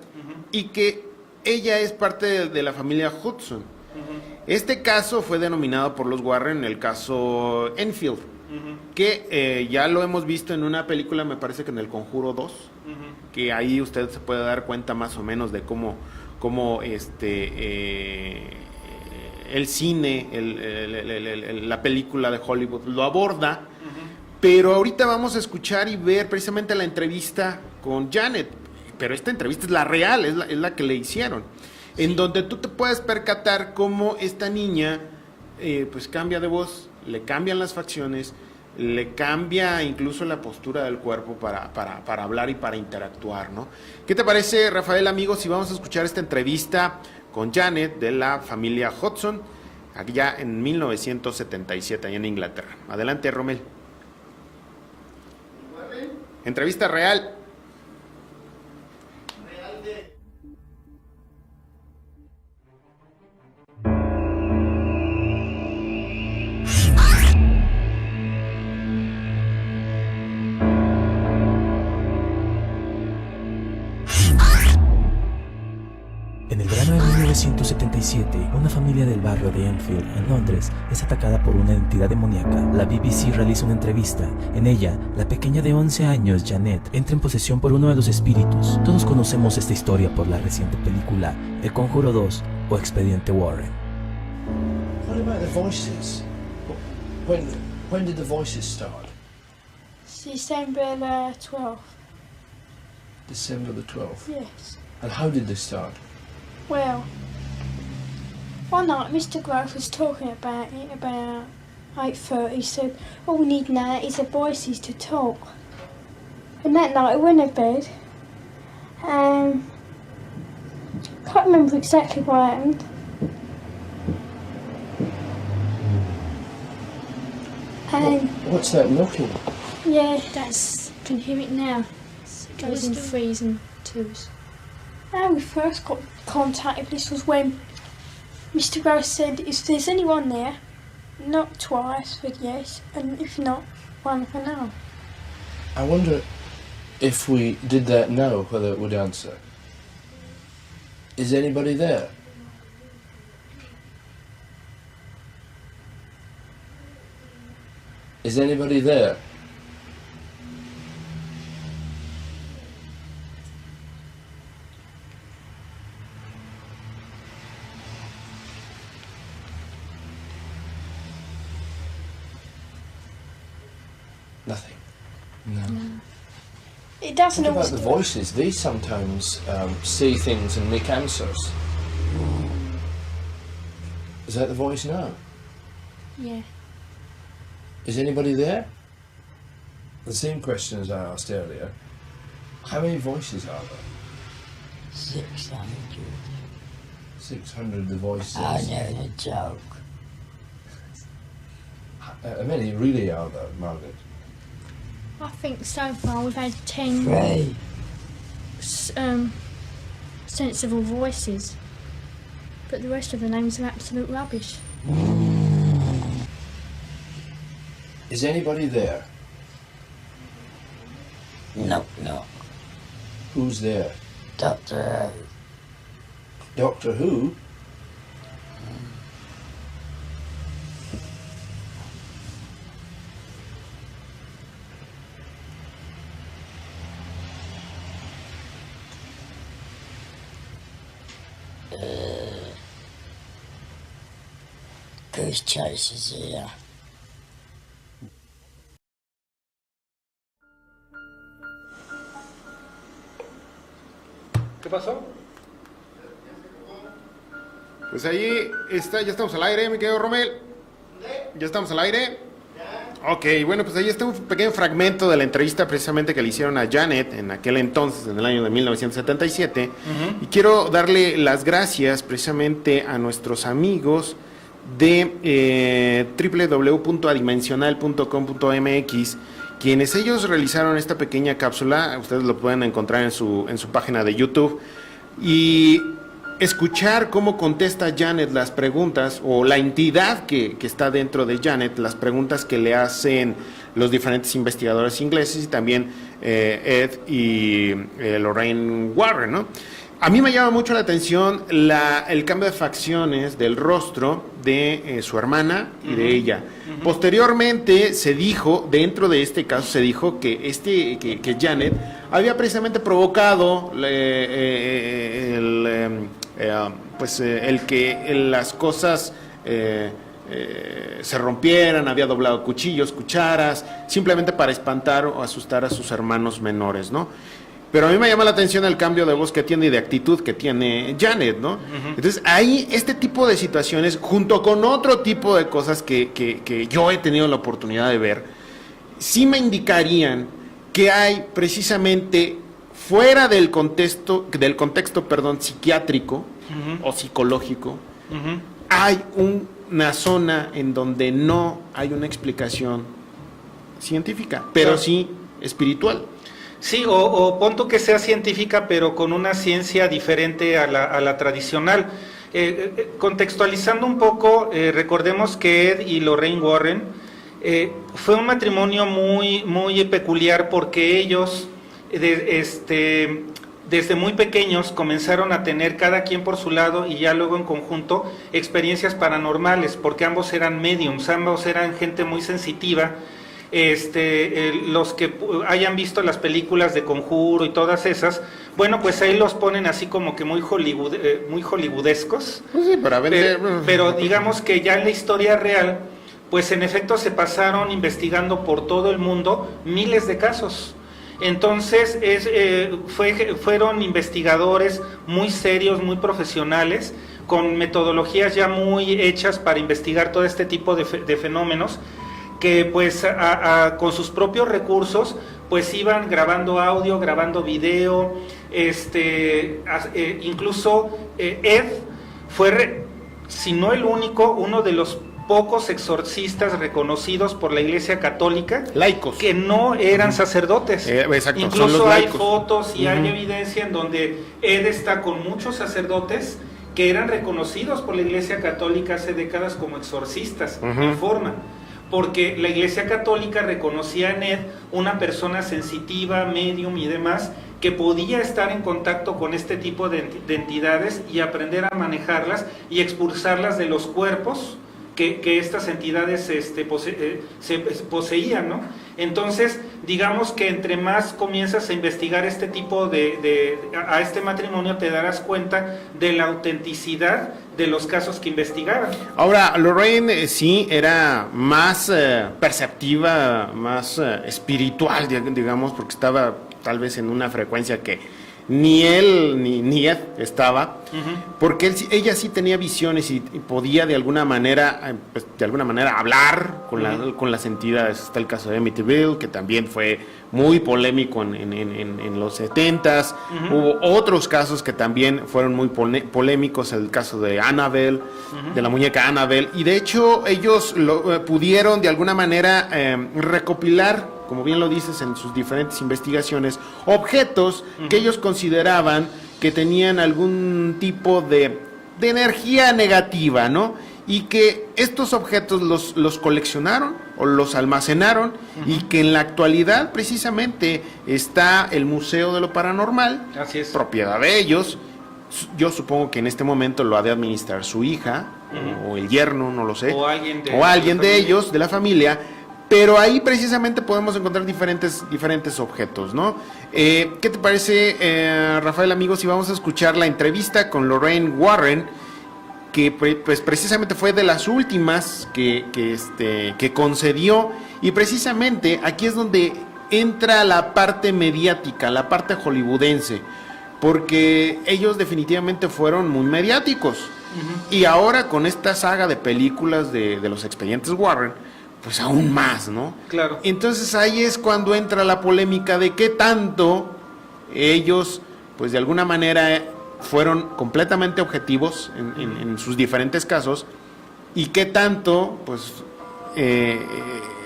y que ella es parte de la familia Hudson. Este caso fue denominado por los Warren el caso Enfield, que ya lo hemos visto en una película, me parece que en El Conjuro 2, que ahí usted se puede dar cuenta más o menos de cómo el cine, la película de Hollywood lo aborda. Pero ahorita vamos a escuchar y ver precisamente la entrevista con Janet, pero esta entrevista es la real, es la que le hicieron, en donde tú te puedes percatar cómo esta niña pues cambia de voz, le cambian las facciones, le cambia incluso la postura del cuerpo para hablar y para interactuar, ¿no? ¿Qué te parece, Rafael, amigos, si vamos a escuchar esta entrevista con Janet de la familia Hudson, allá en 1977, allá en Inglaterra? Adelante, Romel. Entrevista real. En el verano de 1977, una familia del barrio de Enfield, en Londres, es atacada por una entidad demoníaca. La BBC realiza una entrevista. En ella, la pequeña de 11 años, Janet, entra en posesión por uno de los espíritus. Todos conocemos esta historia por la reciente película El Conjuro 2 o Expediente Warren. What about the voices? When did the voices start? December the 12th. December the 12th. Yes. And how did they start? Well, one night Mr. Grove was talking about it about 8:30. He said, all we need now is the voices to talk. And that night I went to bed. Can't remember exactly what happened. And What's that knocking? yeah, Can you hear it now? It goes in threes and twos. when we first got contacted, this was when Mr. Grove said, if there's anyone there, knock twice for yes, and if not, one for no. I wonder if we did that now, whether it would answer. Is anybody there? Is anybody there? Nothing. No. It doesn't What about always the voices? They sometimes see things and make answers. Is that the voice now? Yeah. Is anybody there? The same question as I asked earlier. How many voices are there? 600. 600 the voices. I know the joke. How many really are there, Margaret? I think so far we've had 10 Three. sensible voices. But the rest of the names are absolute rubbish. Is anybody there? No, no. Who's there? Doctor Doctor Who? Goose Chase is here. ¿Qué pasó? Pues ahí está, ya estamos al aire, mi querido Romel. ¿Ya estamos al aire? Ok, bueno, pues ahí está un pequeño fragmento de la entrevista precisamente que le hicieron a Janet en aquel entonces, en el año de 1977. Y quiero darle las gracias precisamente a nuestros amigos de www.adimensional.com.mx, quienes ellos realizaron esta pequeña cápsula. Ustedes lo pueden encontrar en su página de YouTube. Y escuchar cómo contesta Janet las preguntas, o la entidad que está dentro de Janet, las preguntas que le hacen los diferentes investigadores ingleses, y también Ed y Lorraine Warren, ¿no? A mí me llama mucho la atención el cambio de facciones del rostro de su hermana y de ella. Posteriormente se dijo, dentro de este caso se dijo que que Janet había precisamente provocado el que las cosas se rompieran, había doblado cuchillos, cucharas, simplemente para espantar o asustar a sus hermanos menores, ¿no? Pero a mí me llama la atención el cambio de voz que tiene y de actitud que tiene Janet, ¿no? Entonces, ahí este tipo de situaciones, junto con otro tipo de cosas que yo he tenido la oportunidad de ver, sí me indicarían que hay precisamente fuera del contexto psiquiátrico o psicológico, hay una zona en donde no hay una explicación científica, pero sí espiritual. Sí, o pon tú que sea científica, pero con una ciencia diferente a la tradicional. Contextualizando un poco, recordemos que Ed y Lorraine Warren fue un matrimonio muy, muy peculiar, porque ellos desde muy pequeños comenzaron a tener, cada quien por su lado y ya luego en conjunto, experiencias paranormales, porque ambos eran mediums, ambos eran gente muy sensitiva. Los que hayan visto las películas de Conjuro y todas esas, bueno, pues ahí los ponen así como que muy hollywoodescos. Sí, para vender. Pero digamos que ya en la historia real, pues en efecto se pasaron investigando por todo el mundo miles de casos. Entonces fueron investigadores muy serios, muy profesionales, con metodologías ya muy hechas para investigar todo este tipo de fenómenos, que pues con sus propios recursos pues iban grabando audio, grabando video, incluso Ed fue, si no el único, uno de los pocos exorcistas reconocidos por la Iglesia Católica, laicos, que no eran sacerdotes. Exacto, incluso hay laicos. fotos y hay evidencia en donde Ed está con muchos sacerdotes que eran reconocidos por la Iglesia Católica hace décadas como exorcistas en forma, porque la Iglesia Católica reconocía en Ed una persona sensitiva, medium y demás, que podía estar en contacto con este tipo de entidades y aprender a manejarlas y expulsarlas de los cuerpos que estas entidades poseían, ¿no? Entonces, digamos que entre más comienzas a investigar este tipo a este matrimonio, te darás cuenta de la autenticidad de los casos que investigaban. Ahora, Lorraine sí era más perceptiva, más espiritual, digamos, porque estaba tal vez en una frecuencia que ni él ni Ed estaba, porque ella sí tenía visiones y podía de alguna manera hablar con las entidades. Está el caso de Amityville, que también fue muy polémico en los 70s. Hubo otros casos que también fueron muy polémicos, el caso de Annabelle, de la muñeca Annabelle, y de hecho ellos pudieron de alguna manera recopilar, como bien lo dices, en sus diferentes investigaciones, objetos que ellos consideraban que tenían algún tipo de energía negativa, ¿no? y que estos objetos los coleccionaron o los almacenaron y que en la actualidad precisamente está el Museo de lo Paranormal, Así es. propiedad de ellos. Yo supongo que en este momento lo ha de administrar su hija o el yerno, no lo sé, O alguien de de ellos, de la familia. Pero ahí precisamente podemos encontrar diferentes objetos, ¿no? ¿Qué te parece, Rafael, amigos, si vamos a escuchar la entrevista con Lorraine Warren, que pues precisamente fue de las últimas que concedió, y precisamente aquí es donde entra la parte mediática, la parte hollywoodense, porque ellos definitivamente fueron muy mediáticos. Y ahora con esta saga de películas de los expedientes Warren, pues aún más, ¿no? Claro. Entonces ahí es cuando entra la polémica de qué tanto ellos, pues de alguna manera, fueron completamente objetivos en sus diferentes casos, y qué tanto, pues,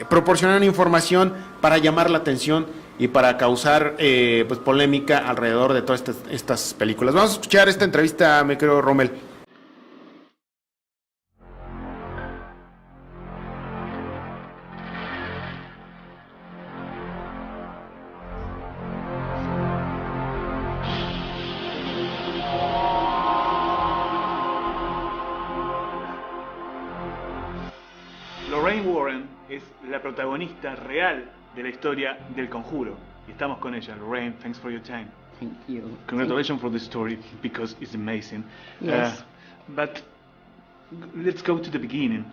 proporcionan información para llamar la atención y para causar pues polémica alrededor de todas estas películas. Vamos a escuchar esta entrevista, me creo, Rommel. Lorraine Warren es la protagonista real de la historia del Conjuro. Y estamos con ella. Lorraine, thanks for your time. Thank you. Congratulations for the story, because it's amazing. Yes. But let's go to the beginning.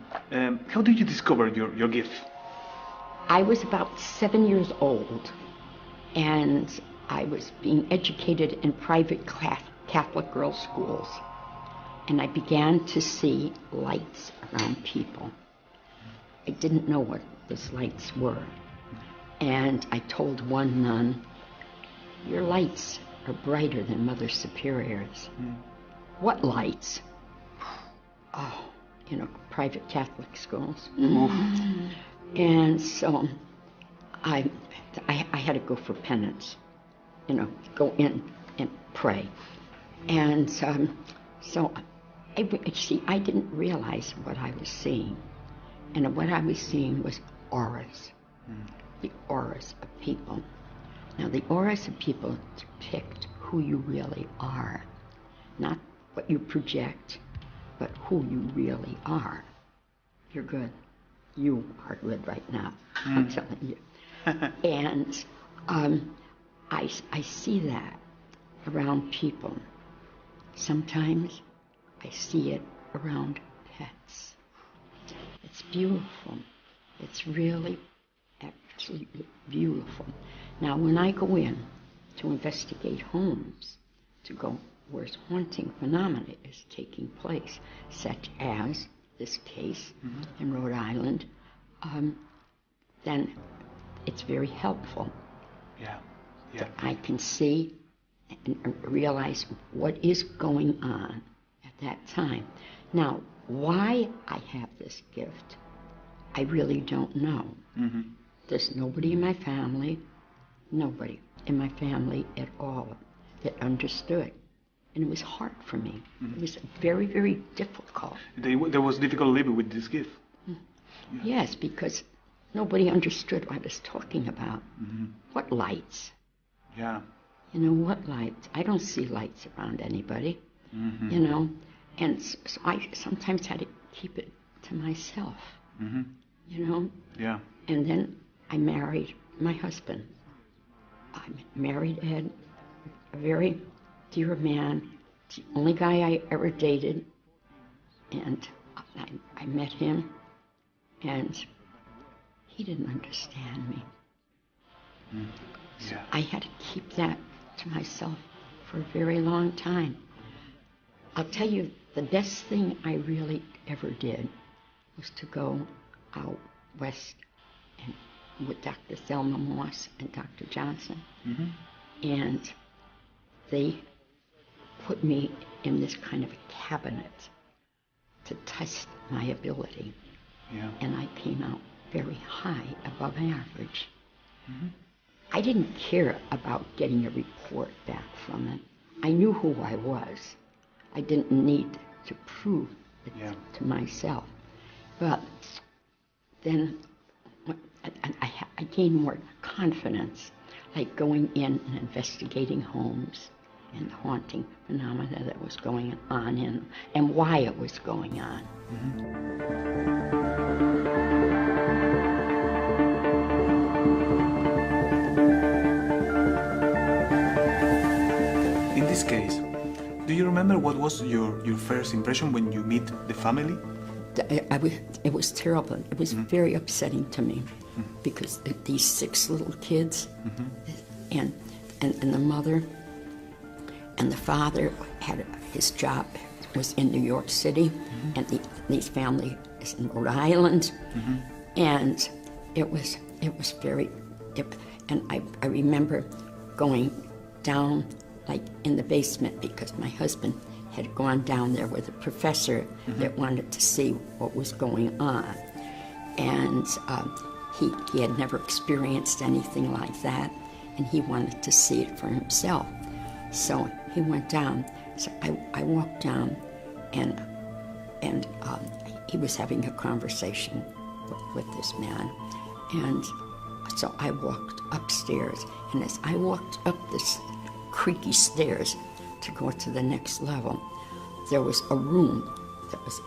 How did you discover your gift? I was about 7 years old, and I was being educated in private Catholic girls' schools. And I began to see lights around people. I didn't know what those lights were. And I told one nun, "Your lights are brighter than Mother Superior's." "What lights?" "Oh, private Catholic schools." And so I had to go for penance, go in and pray. And so I didn't realize what I was seeing. And what I was seeing was auras, the auras of people. Now, the auras of people depict who you really are, not what you project, but who you really are. You're good. You are good right now, I'm telling you. And I see that around people. Sometimes I see it around pets. It's beautiful. It's really, absolutely beautiful. Now, when I go in to investigate homes, to go where haunting phenomena is taking place, such as this case in Rhode Island, then it's very helpful. Yeah. That I can see and realize what is going on at that time. Now, why I have this gift, I really don't know. There's nobody in my family at all that understood. And it was hard for me. It was very, very difficult. There was difficult living with this gift. Yes, because nobody understood what I was talking about. What lights? Yeah. What lights? I don't see lights around anybody, And so I sometimes had to keep it to myself, Yeah. And then I married my husband. I married Ed, a very dear man, the only guy I ever dated. And I met him, and he didn't understand me. So I had to keep that to myself for a very long time. I'll tell you, the best thing I really ever did was to go out west and with Dr. Thelma Moss and Dr. Johnson. And they put me in this kind of a cabinet to test my ability. Yeah. And I came out very high, above average. I didn't care about getting a report back from it. I knew who I was. I didn't need to prove to myself. But then I gained more confidence, like going in and investigating homes and the haunting phenomena that was going on and why it was going on. In this case, do you remember what was your first impression when you meet the family? It was terrible. It was very upsetting to me because these 6 little kids and the mother and the father had his job was in New York City, and these family is in Rhode Island, and it was very. And I remember going down like in the basement because my husband had gone down there with a professor that wanted to see what was going on, and he had never experienced anything like that, and he wanted to see it for himself. So he went down. So I walked down, and he was having a conversation with this man, and so I walked upstairs, and as I walked up this creaky stairs to go to the next level, there was a room that was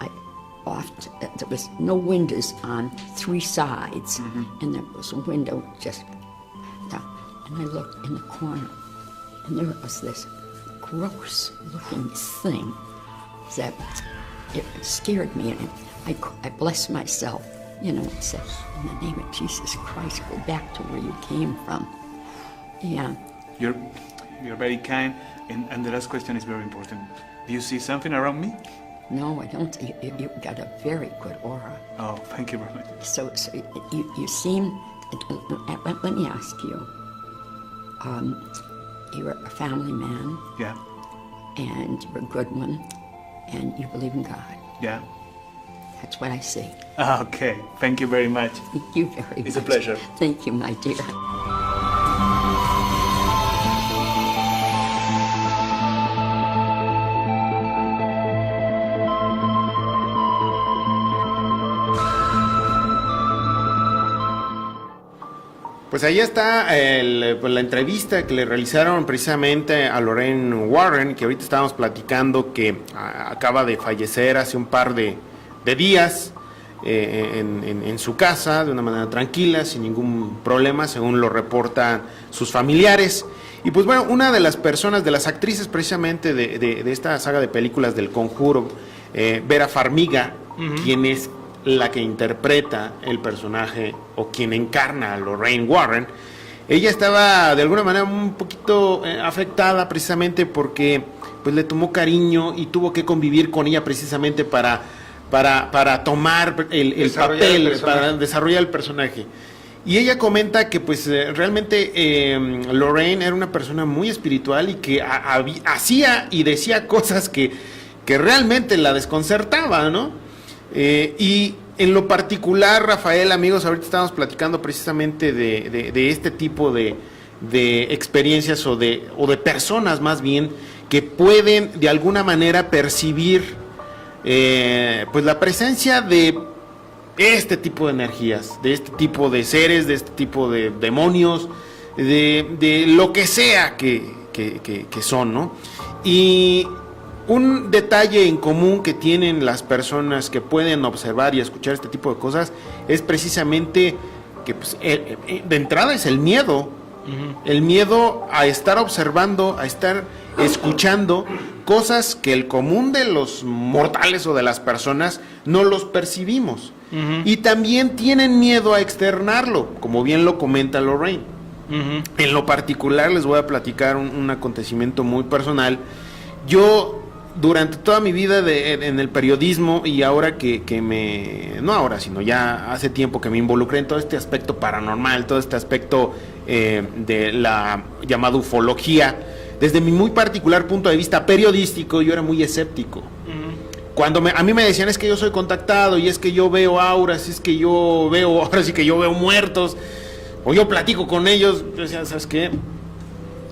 there was no windows on 3 sides, and there was a window just down. And I looked in the corner, and there was this gross-looking thing that it scared me, and I blessed myself, and said, in the name of Jesus Christ, go back to where you came from. Yeah. You're very kind, and the last question is very important. Do you see something around me? No, I don't. You've got a very good aura. Oh, thank you very much. So you seem. Let me ask you. You're a family man. Yeah. And you're a good one, and you believe in God. Yeah. That's what I see. Okay. Thank you very much. Thank you very much. It's a pleasure. Thank you, my dear. Pues ahí está la entrevista que le realizaron precisamente a Lorraine Warren, que ahorita estábamos platicando que acaba de fallecer hace un par de días en su casa, de una manera tranquila, sin ningún problema, según lo reportan sus familiares. Y pues bueno, una de las personas, de las actrices precisamente de esta saga de películas del Conjuro, Vera Farmiga, quien es la que interpreta el personaje o quien encarna a Lorraine Warren, ella estaba de alguna manera un poquito afectada precisamente porque pues le tomó cariño y tuvo que convivir con ella precisamente para tomar el papel, para desarrollar el personaje. Y ella comenta que pues realmente Lorraine era una persona muy espiritual y que hacía y decía cosas que realmente la desconcertaba, ¿no? Y en lo particular, Rafael, amigos, ahorita estamos platicando precisamente de este tipo de experiencias o de personas más bien que pueden de alguna manera percibir pues la presencia de este tipo de energías, de este tipo de seres, de este tipo de demonios, de lo que sea que son, ¿no? Y un detalle en común que tienen las personas que pueden observar y escuchar este tipo de cosas es precisamente que pues, de entrada es el miedo. El miedo a estar observando, a estar escuchando cosas que el común de los mortales o de las personas no los percibimos. Y también tienen miedo a externarlo, como bien lo comenta Lorraine. En lo particular les voy a platicar un acontecimiento muy personal. Yo durante toda mi vida en el periodismo y ahora no ahora, sino ya hace tiempo que me involucré en todo este aspecto paranormal, todo este aspecto de la llamada ufología, desde mi muy particular punto de vista periodístico, yo era muy escéptico. Cuando a mí me decían es que yo soy contactado y es que yo veo auras, es que yo veo, ahora sí que yo veo muertos, o yo platico con ellos, yo decía, ¿sabes qué?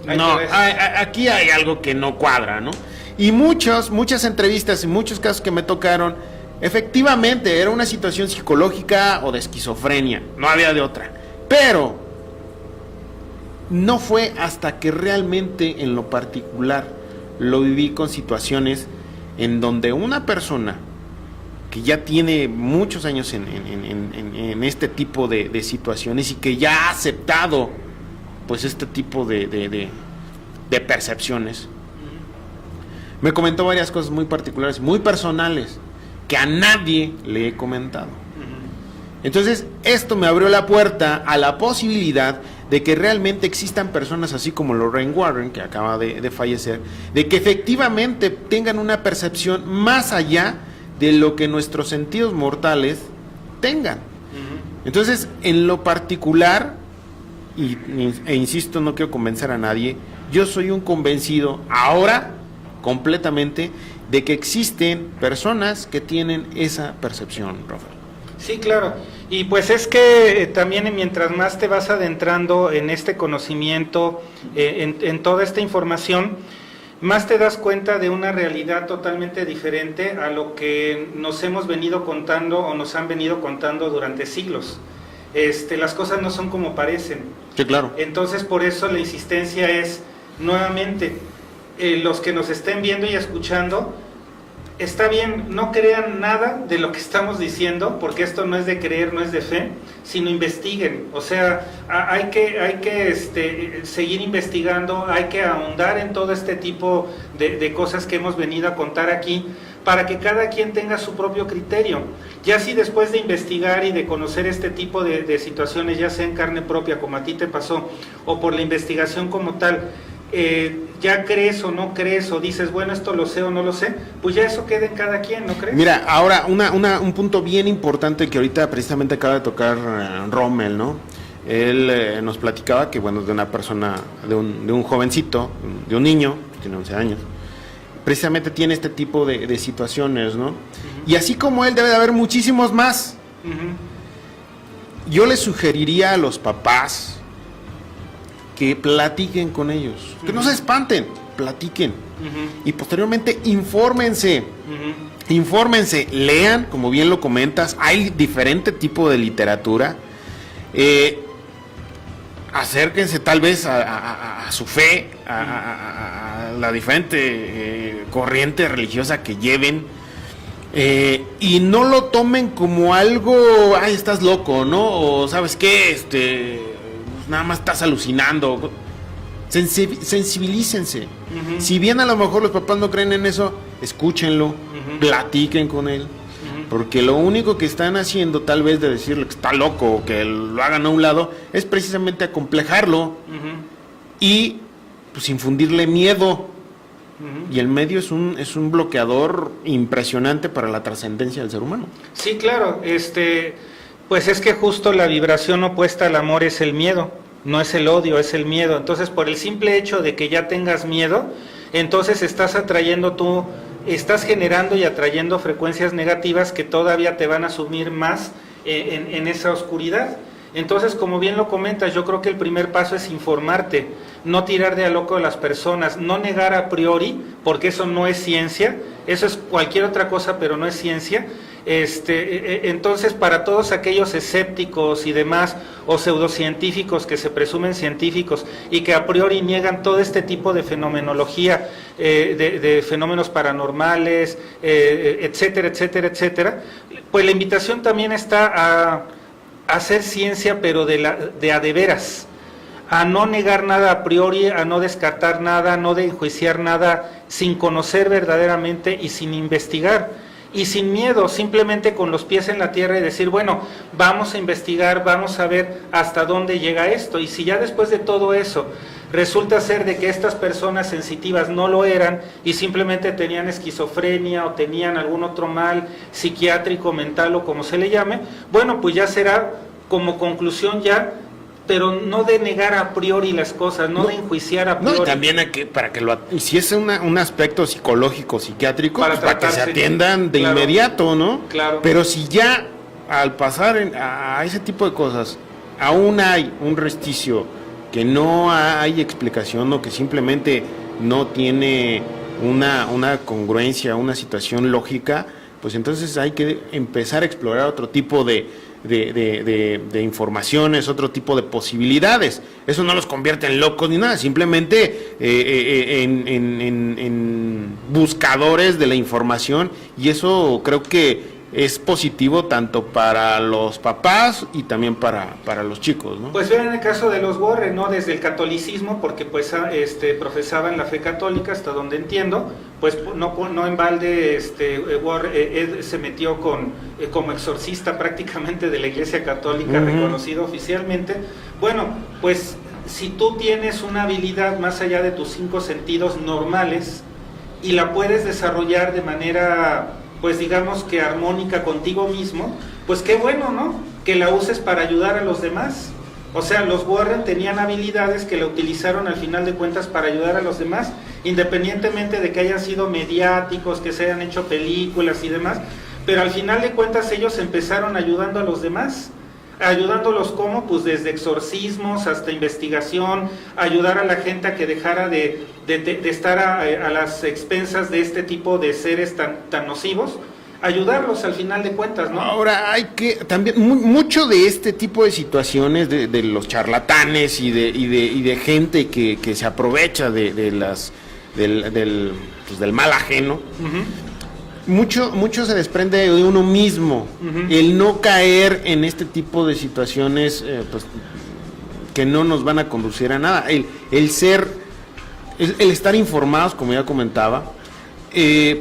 No, aquí hay algo que no cuadra, ¿no? Y muchas entrevistas y muchos casos que me tocaron, efectivamente era una situación psicológica o de esquizofrenia, no había de otra. Pero no fue hasta que realmente en lo particular lo viví con situaciones en donde una persona que ya tiene muchos años en este tipo de situaciones y que ya ha aceptado pues este tipo de percepciones, me comentó varias cosas muy particulares, muy personales, que a nadie le he comentado. Entonces, esto me abrió la puerta a la posibilidad de que realmente existan personas así como Lorraine Warren, que acaba de fallecer, de que efectivamente tengan una percepción más allá de lo que nuestros sentidos mortales tengan. Entonces, en lo particular, e insisto, no quiero convencer a nadie, yo soy un convencido ahora completamente de que existen personas que tienen esa percepción, Rafael. Sí, claro. Y pues es que también mientras más te vas adentrando en este conocimiento, en toda esta información, más te das cuenta de una realidad totalmente diferente a lo que nos hemos venido contando o nos han venido contando durante siglos. Las cosas no son como parecen. Sí, claro. Entonces, por eso la insistencia es, nuevamente, los que nos estén viendo y escuchando, está bien, no crean nada de lo que estamos diciendo, porque esto no es de creer, no es de fe, sino investiguen. O sea, hay que seguir investigando, hay que ahondar en todo este tipo de cosas que hemos venido a contar aquí, para que cada quien tenga su propio criterio. Ya si después de investigar y de conocer este tipo de situaciones, ya sea en carne propia, como a ti te pasó, o por la investigación como tal, ya crees o no crees, o dices, bueno, esto lo sé o no lo sé, pues ya eso queda en cada quien, ¿no crees? Mira, ahora un punto bien importante que ahorita precisamente acaba de tocar Rommel, ¿no? Él nos platicaba que, bueno, de una persona, de un jovencito, de un niño, tiene 11 años, precisamente tiene este tipo de situaciones, ¿no? Y así como él, debe de haber muchísimos más. Yo le sugeriría a los papás que platiquen con ellos, que no se espanten, platiquen, y posteriormente infórmense, lean, como bien lo comentas, hay diferente tipo de literatura, acérquense tal vez a su fe, a la diferente corriente religiosa que lleven, y no lo tomen como algo, ay, estás loco, ¿no? O ¿sabes qué? Nada más estás alucinando. Sensibilícense. Si bien a lo mejor los papás no creen en eso, escúchenlo, platiquen con él, porque lo único que están haciendo, tal vez, de decirle que está loco o que lo hagan a un lado, es precisamente acomplejarlo y pues infundirle miedo. Y el medio es un bloqueador impresionante para la trascendencia del ser humano. Sí, claro, pues es que justo la vibración opuesta al amor es el miedo, no es el odio, es el miedo. Entonces, por el simple hecho de que ya tengas miedo, entonces estás generando y atrayendo frecuencias negativas que todavía te van a sumir más en esa oscuridad. Entonces, como bien lo comentas, yo creo que el primer paso es informarte, no tirar de a loco a las personas, no negar a priori, porque eso no es ciencia, eso es cualquier otra cosa, pero no es ciencia. Entonces, para todos aquellos escépticos y demás, o pseudocientíficos que se presumen científicos y que a priori niegan todo este tipo de fenomenología, de fenómenos paranormales, etcétera, etcétera, etcétera, pues la invitación también está a hacer ciencia, pero de a de veras, a no negar nada a priori, a no descartar nada, a no de enjuiciar nada sin conocer verdaderamente y sin investigar y sin miedo, simplemente con los pies en la tierra y decir, bueno, vamos a investigar, vamos a ver hasta dónde llega esto. Y si ya después de todo eso resulta ser de que estas personas sensitivas no lo eran y simplemente tenían esquizofrenia o tenían algún otro mal psiquiátrico, mental o como se le llame, bueno, pues ya será como conclusión ya, pero no de negar a priori las cosas, no de enjuiciar a priori. No, y también si es un aspecto psicológico, psiquiátrico, para que se atiendan de inmediato, ¿no? Claro. Pero si ya al pasar a ese tipo de cosas, aún hay un resquicio que no hay explicación o que simplemente no tiene una congruencia, una situación lógica, pues entonces hay que empezar a explorar otro tipo de informaciones, otro tipo de posibilidades. Eso no los convierte en locos ni nada, simplemente en buscadores de la información, y eso creo que es positivo tanto para los papás y también para los chicos, ¿no? Pues vean el caso de los Warren, ¿no? Desde el catolicismo, porque pues profesaban la fe católica, hasta donde entiendo, pues no en balde Warren se metió como exorcista prácticamente de la Iglesia Católica, reconocido oficialmente. Bueno, pues si tú tienes una habilidad más allá de tus 5 sentidos normales y la puedes desarrollar de manera, pues digamos que armónica contigo mismo, pues qué bueno, ¿no? Que la uses para ayudar a los demás. O sea, los Warren tenían habilidades que la utilizaron al final de cuentas para ayudar a los demás, independientemente de que hayan sido mediáticos, que se hayan hecho películas y demás, pero al final de cuentas ellos empezaron ayudando a los demás. Ayudándolos como, pues desde exorcismos hasta investigación, ayudar a la gente a que dejara de estar a las expensas de este tipo de seres tan nocivos, ayudarlos al final de cuentas, ¿no? Ahora hay que también mucho de este tipo de situaciones de los charlatanes y de gente que se aprovecha del mal ajeno. Mucho se desprende de uno mismo, el no caer en este tipo de situaciones pues, que no nos van a conducir a nada, el estar informados, como ya comentaba,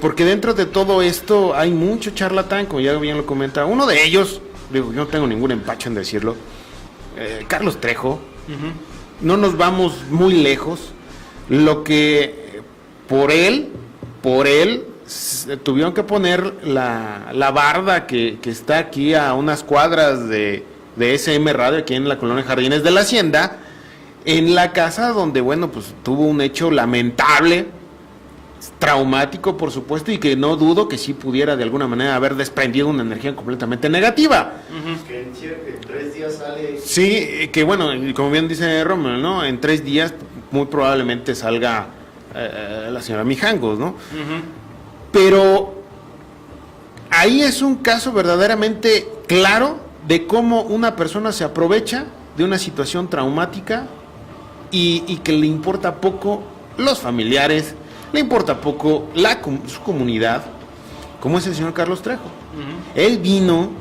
porque dentro de todo esto hay mucho charlatán, como ya bien lo comentaba. Uno de ellos, digo, yo no tengo ningún empacho en decirlo, Carlos Trejo. No nos vamos muy lejos, lo que por él tuvieron que poner la barda que está aquí a unas cuadras de SM Radio, aquí en la colonia Jardines de la Hacienda, en la casa donde, bueno, pues tuvo un hecho lamentable, traumático, por supuesto, y que no dudo que sí pudiera de alguna manera haber desprendido una energía completamente negativa. Que en 3 días sale... Sí, que bueno, como bien dice Rómulo, ¿no? En 3 días muy probablemente salga la señora Mijangos, ¿no? Pero ahí es un caso verdaderamente claro de cómo una persona se aprovecha de una situación traumática y que le importa poco los familiares, le importa poco su comunidad, como es el señor Carlos Trejo. Él vino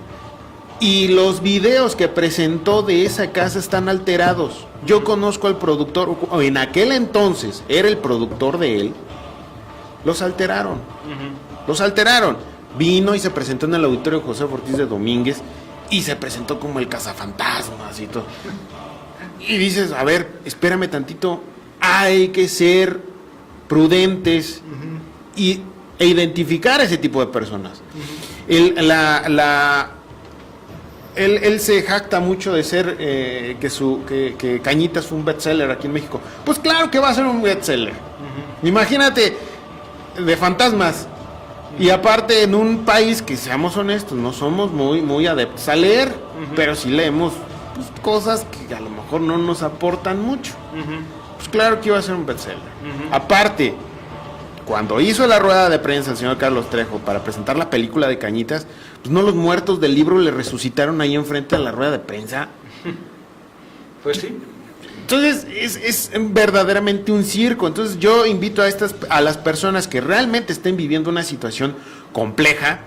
y los videos que presentó de esa casa están alterados. Yo conozco al productor, o en aquel entonces era el productor de él. Los alteraron. Vino y se presentó en el auditorio José Ortiz de Domínguez y se presentó como el cazafantasmas y todo. Y dices, a ver, espérame tantito, hay que ser prudentes e identificar a ese tipo de personas. Él se jacta mucho de ser que Cañitas fue un bestseller aquí en México. Pues claro que va a ser un bestseller. Imagínate, de fantasmas, y aparte en un país que, seamos honestos, no somos muy adeptos a leer, pero sí leemos pues, cosas que a lo mejor no nos aportan mucho. Pues claro que iba a ser un bestseller. Aparte, cuando hizo la rueda de prensa el señor Carlos Trejo para presentar la película de Cañitas, pues no, los muertos del libro le resucitaron ahí enfrente a la rueda de prensa. Pues sí. Entonces es verdaderamente un circo. Entonces yo invito a las personas que realmente estén viviendo una situación compleja,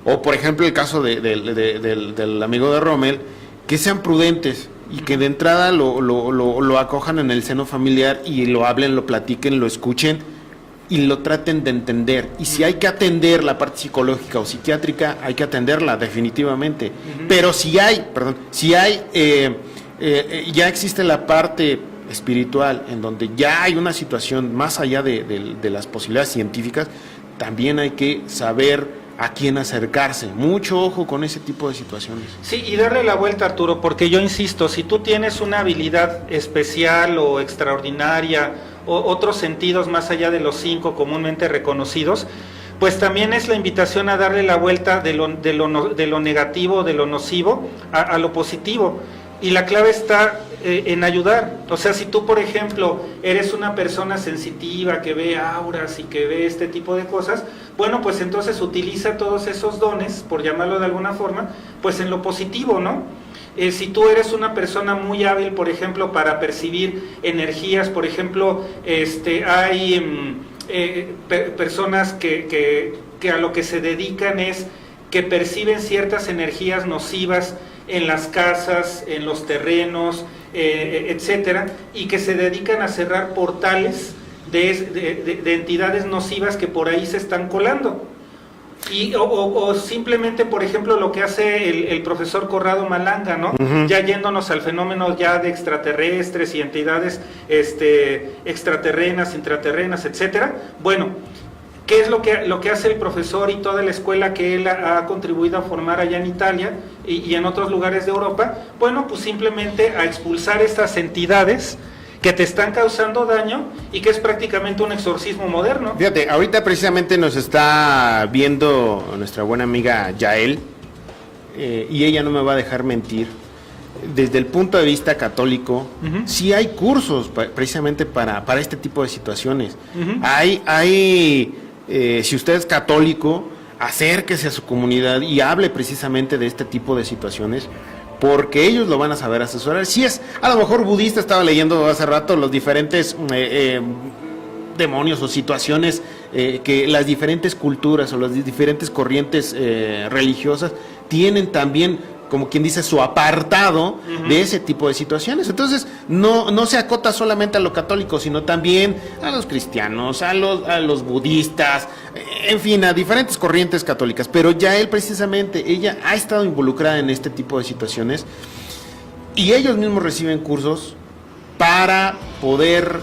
o por ejemplo el caso del amigo de Rommel, que sean prudentes y que de entrada lo acojan en el seno familiar y lo hablen, lo platiquen, lo escuchen y lo traten de entender. Y si hay que atender la parte psicológica o psiquiátrica, hay que atenderla definitivamente. Pero ya existe la parte espiritual, en donde ya hay una situación más allá de las posibilidades científicas, también hay que saber a quién acercarse. Mucho ojo con ese tipo de situaciones. Sí, y darle la vuelta, Arturo, porque yo insisto, si tú tienes una habilidad especial o extraordinaria, o otros sentidos más allá de los 5 comúnmente reconocidos, pues también es la invitación a darle la vuelta de lo negativo, de lo nocivo, a lo positivo. Y la clave está en ayudar. O sea, si tú, por ejemplo, eres una persona sensitiva, que ve auras y que ve este tipo de cosas, bueno, pues entonces utiliza todos esos dones, por llamarlo de alguna forma, pues en lo positivo, ¿no? Si tú eres una persona muy hábil, por ejemplo, para percibir energías, por ejemplo, hay personas que a lo que se dedican es que perciben ciertas energías nocivas en las casas, en los terrenos, etcétera, y que se dedican a cerrar portales de entidades nocivas que por ahí se están colando. O simplemente, por ejemplo, lo que hace el profesor Corrado Malanga, ¿no? Ya yéndonos al fenómeno ya de extraterrestres y entidades extraterrenas, intraterrenas, etcétera. Bueno, ¿qué es lo que hace el profesor y toda la escuela que él ha contribuido a formar allá en Italia y en otros lugares de Europa? Bueno, pues simplemente a expulsar estas entidades que te están causando daño y que es prácticamente un exorcismo moderno. Fíjate, ahorita precisamente nos está viendo nuestra buena amiga Yael, y ella no me va a dejar mentir. Desde el punto de vista católico, sí hay cursos precisamente para este tipo de situaciones. Si usted es católico, acérquese a su comunidad y hable precisamente de este tipo de situaciones, porque ellos lo van a saber asesorar. Si es, a lo mejor budista, estaba leyendo hace rato los diferentes demonios o situaciones que las diferentes culturas o las diferentes corrientes religiosas tienen también, como quien dice, su apartado de ese tipo de situaciones. Entonces, no se acota solamente a lo católico, sino también a los cristianos, a los budistas, en fin, a diferentes corrientes católicas. Pero Yael, precisamente, ella ha estado involucrada en este tipo de situaciones y ellos mismos reciben cursos para poder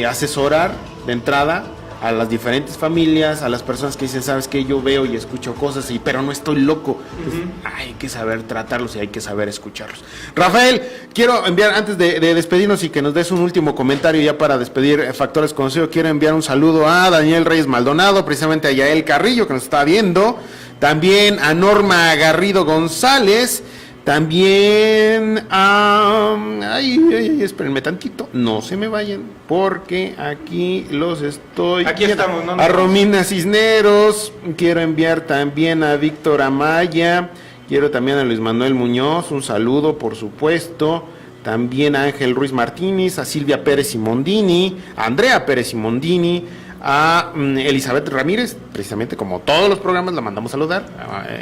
asesorar de entrada a las diferentes familias, a las personas que dicen, sabes que yo veo y escucho cosas, pero no estoy loco. Pues, hay que saber tratarlos y hay que saber escucharlos. Rafael, quiero enviar, antes de despedirnos y que nos des un último comentario ya para despedir Factores Conocidos, quiero enviar un saludo a Daniel Reyes Maldonado, precisamente a Yael Carrillo, que nos está viendo, también a Norma Garrido González, también espérenme tantito, no se me vayan, porque aquí los estoy... Aquí estamos, ¿no? A Romina Cisneros, quiero enviar también a Víctor Amaya, quiero también a Luis Manuel Muñoz, un saludo, por supuesto, también a Ángel Ruiz Martínez, a Silvia Pérez Simondini, a Andrea Pérez Simondini, a Elizabeth Ramírez, precisamente como todos los programas la mandamos a saludar,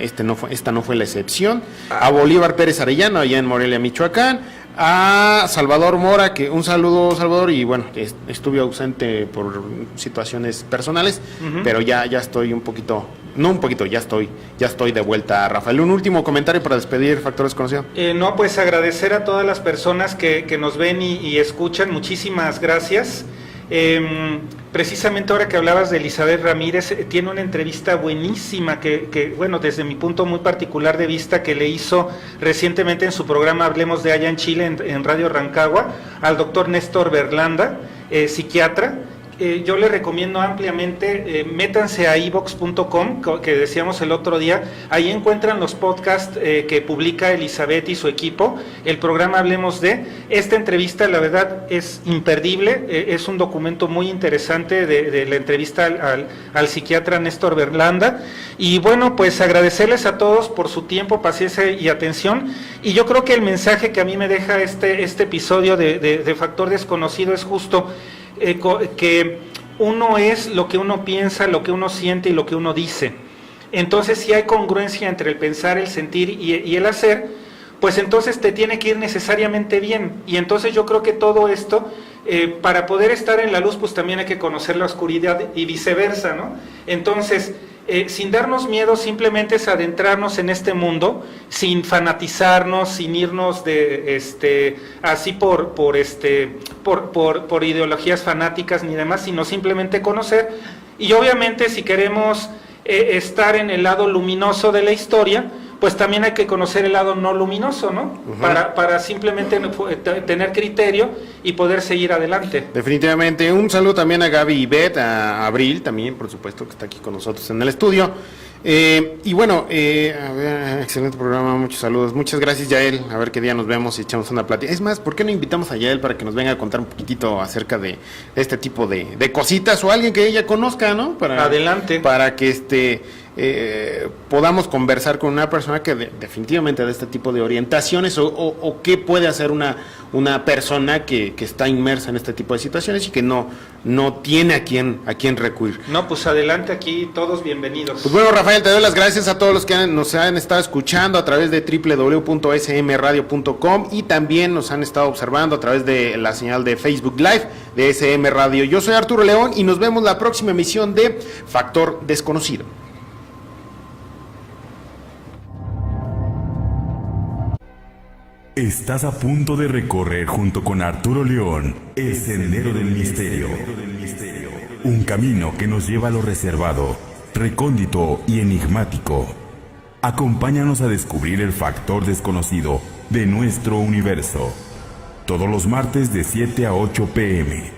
esta no fue la excepción, a Bolívar Pérez Arellano allá en Morelia, Michoacán, a Salvador Mora, que un saludo, Salvador, y bueno, estuve ausente por situaciones personales, pero ya estoy ya estoy de vuelta. Rafael, un último comentario para despedir Factores Conocidos. No, pues agradecer a todas las personas que nos ven y escuchan, muchísimas gracias. Precisamente ahora que hablabas de Elizabeth Ramírez, tiene una entrevista buenísima que, bueno, desde mi punto muy particular de vista, que le hizo recientemente en su programa Hablemos de allá en Chile, en Radio Rancagua, al doctor Néstor Berlanda, psiquiatra. Yo le recomiendo ampliamente, métanse a iVox.com, que decíamos el otro día, ahí encuentran los podcasts que publica Elizabeth y su equipo, el programa Hablemos de. Esta entrevista, la verdad, es imperdible, es un documento muy interesante de la entrevista al psiquiatra Néstor Berlanda, y bueno, pues agradecerles a todos por su tiempo, paciencia y atención, y yo creo que el mensaje que a mí me deja este episodio de Factor Desconocido es justo, que uno es lo que uno piensa, lo que uno siente y lo que uno dice. Entonces, si hay congruencia entre el pensar, el sentir y el hacer, pues entonces te tiene que ir necesariamente bien. Y entonces yo creo que todo esto, para poder estar en la luz, pues también hay que conocer la oscuridad y viceversa, ¿no? Entonces, sin darnos miedo, simplemente es adentrarnos en este mundo, sin fanatizarnos, sin irnos así por ideologías fanáticas ni demás, sino simplemente conocer. Y obviamente, si queremos estar en el lado luminoso de la historia, pues también hay que conocer el lado no luminoso, ¿no? Para simplemente tener criterio y poder seguir adelante. Definitivamente. Un saludo también a Gaby y Beth, a Abril también, por supuesto, que está aquí con nosotros en el estudio. Y bueno, a ver, excelente programa, muchos saludos. Muchas gracias, Yael. A ver qué día nos vemos y echamos una plática. Es más, ¿por qué no invitamos a Yael para que nos venga a contar un poquitito acerca de este tipo de cositas o alguien que ella conozca, ¿no? Adelante. Para que podamos conversar con una persona que definitivamente de este tipo de orientaciones o qué puede hacer una persona que está inmersa en este tipo de situaciones y que no tiene a quién recurrir. No, pues adelante, aquí todos bienvenidos. Pues bueno, Rafael, te doy las gracias a todos los que nos han estado escuchando a través de www.smradio.com y también nos han estado observando a través de la señal de Facebook Live de SM Radio. Yo soy Arturo León y nos vemos la próxima emisión de Factor Desconocido. Estás a punto de recorrer junto con Arturo León el Sendero del Misterio. Un camino que nos lleva a lo reservado, recóndito y enigmático. Acompáñanos a descubrir el factor desconocido de nuestro universo. Todos los martes de 7 a 8 p.m.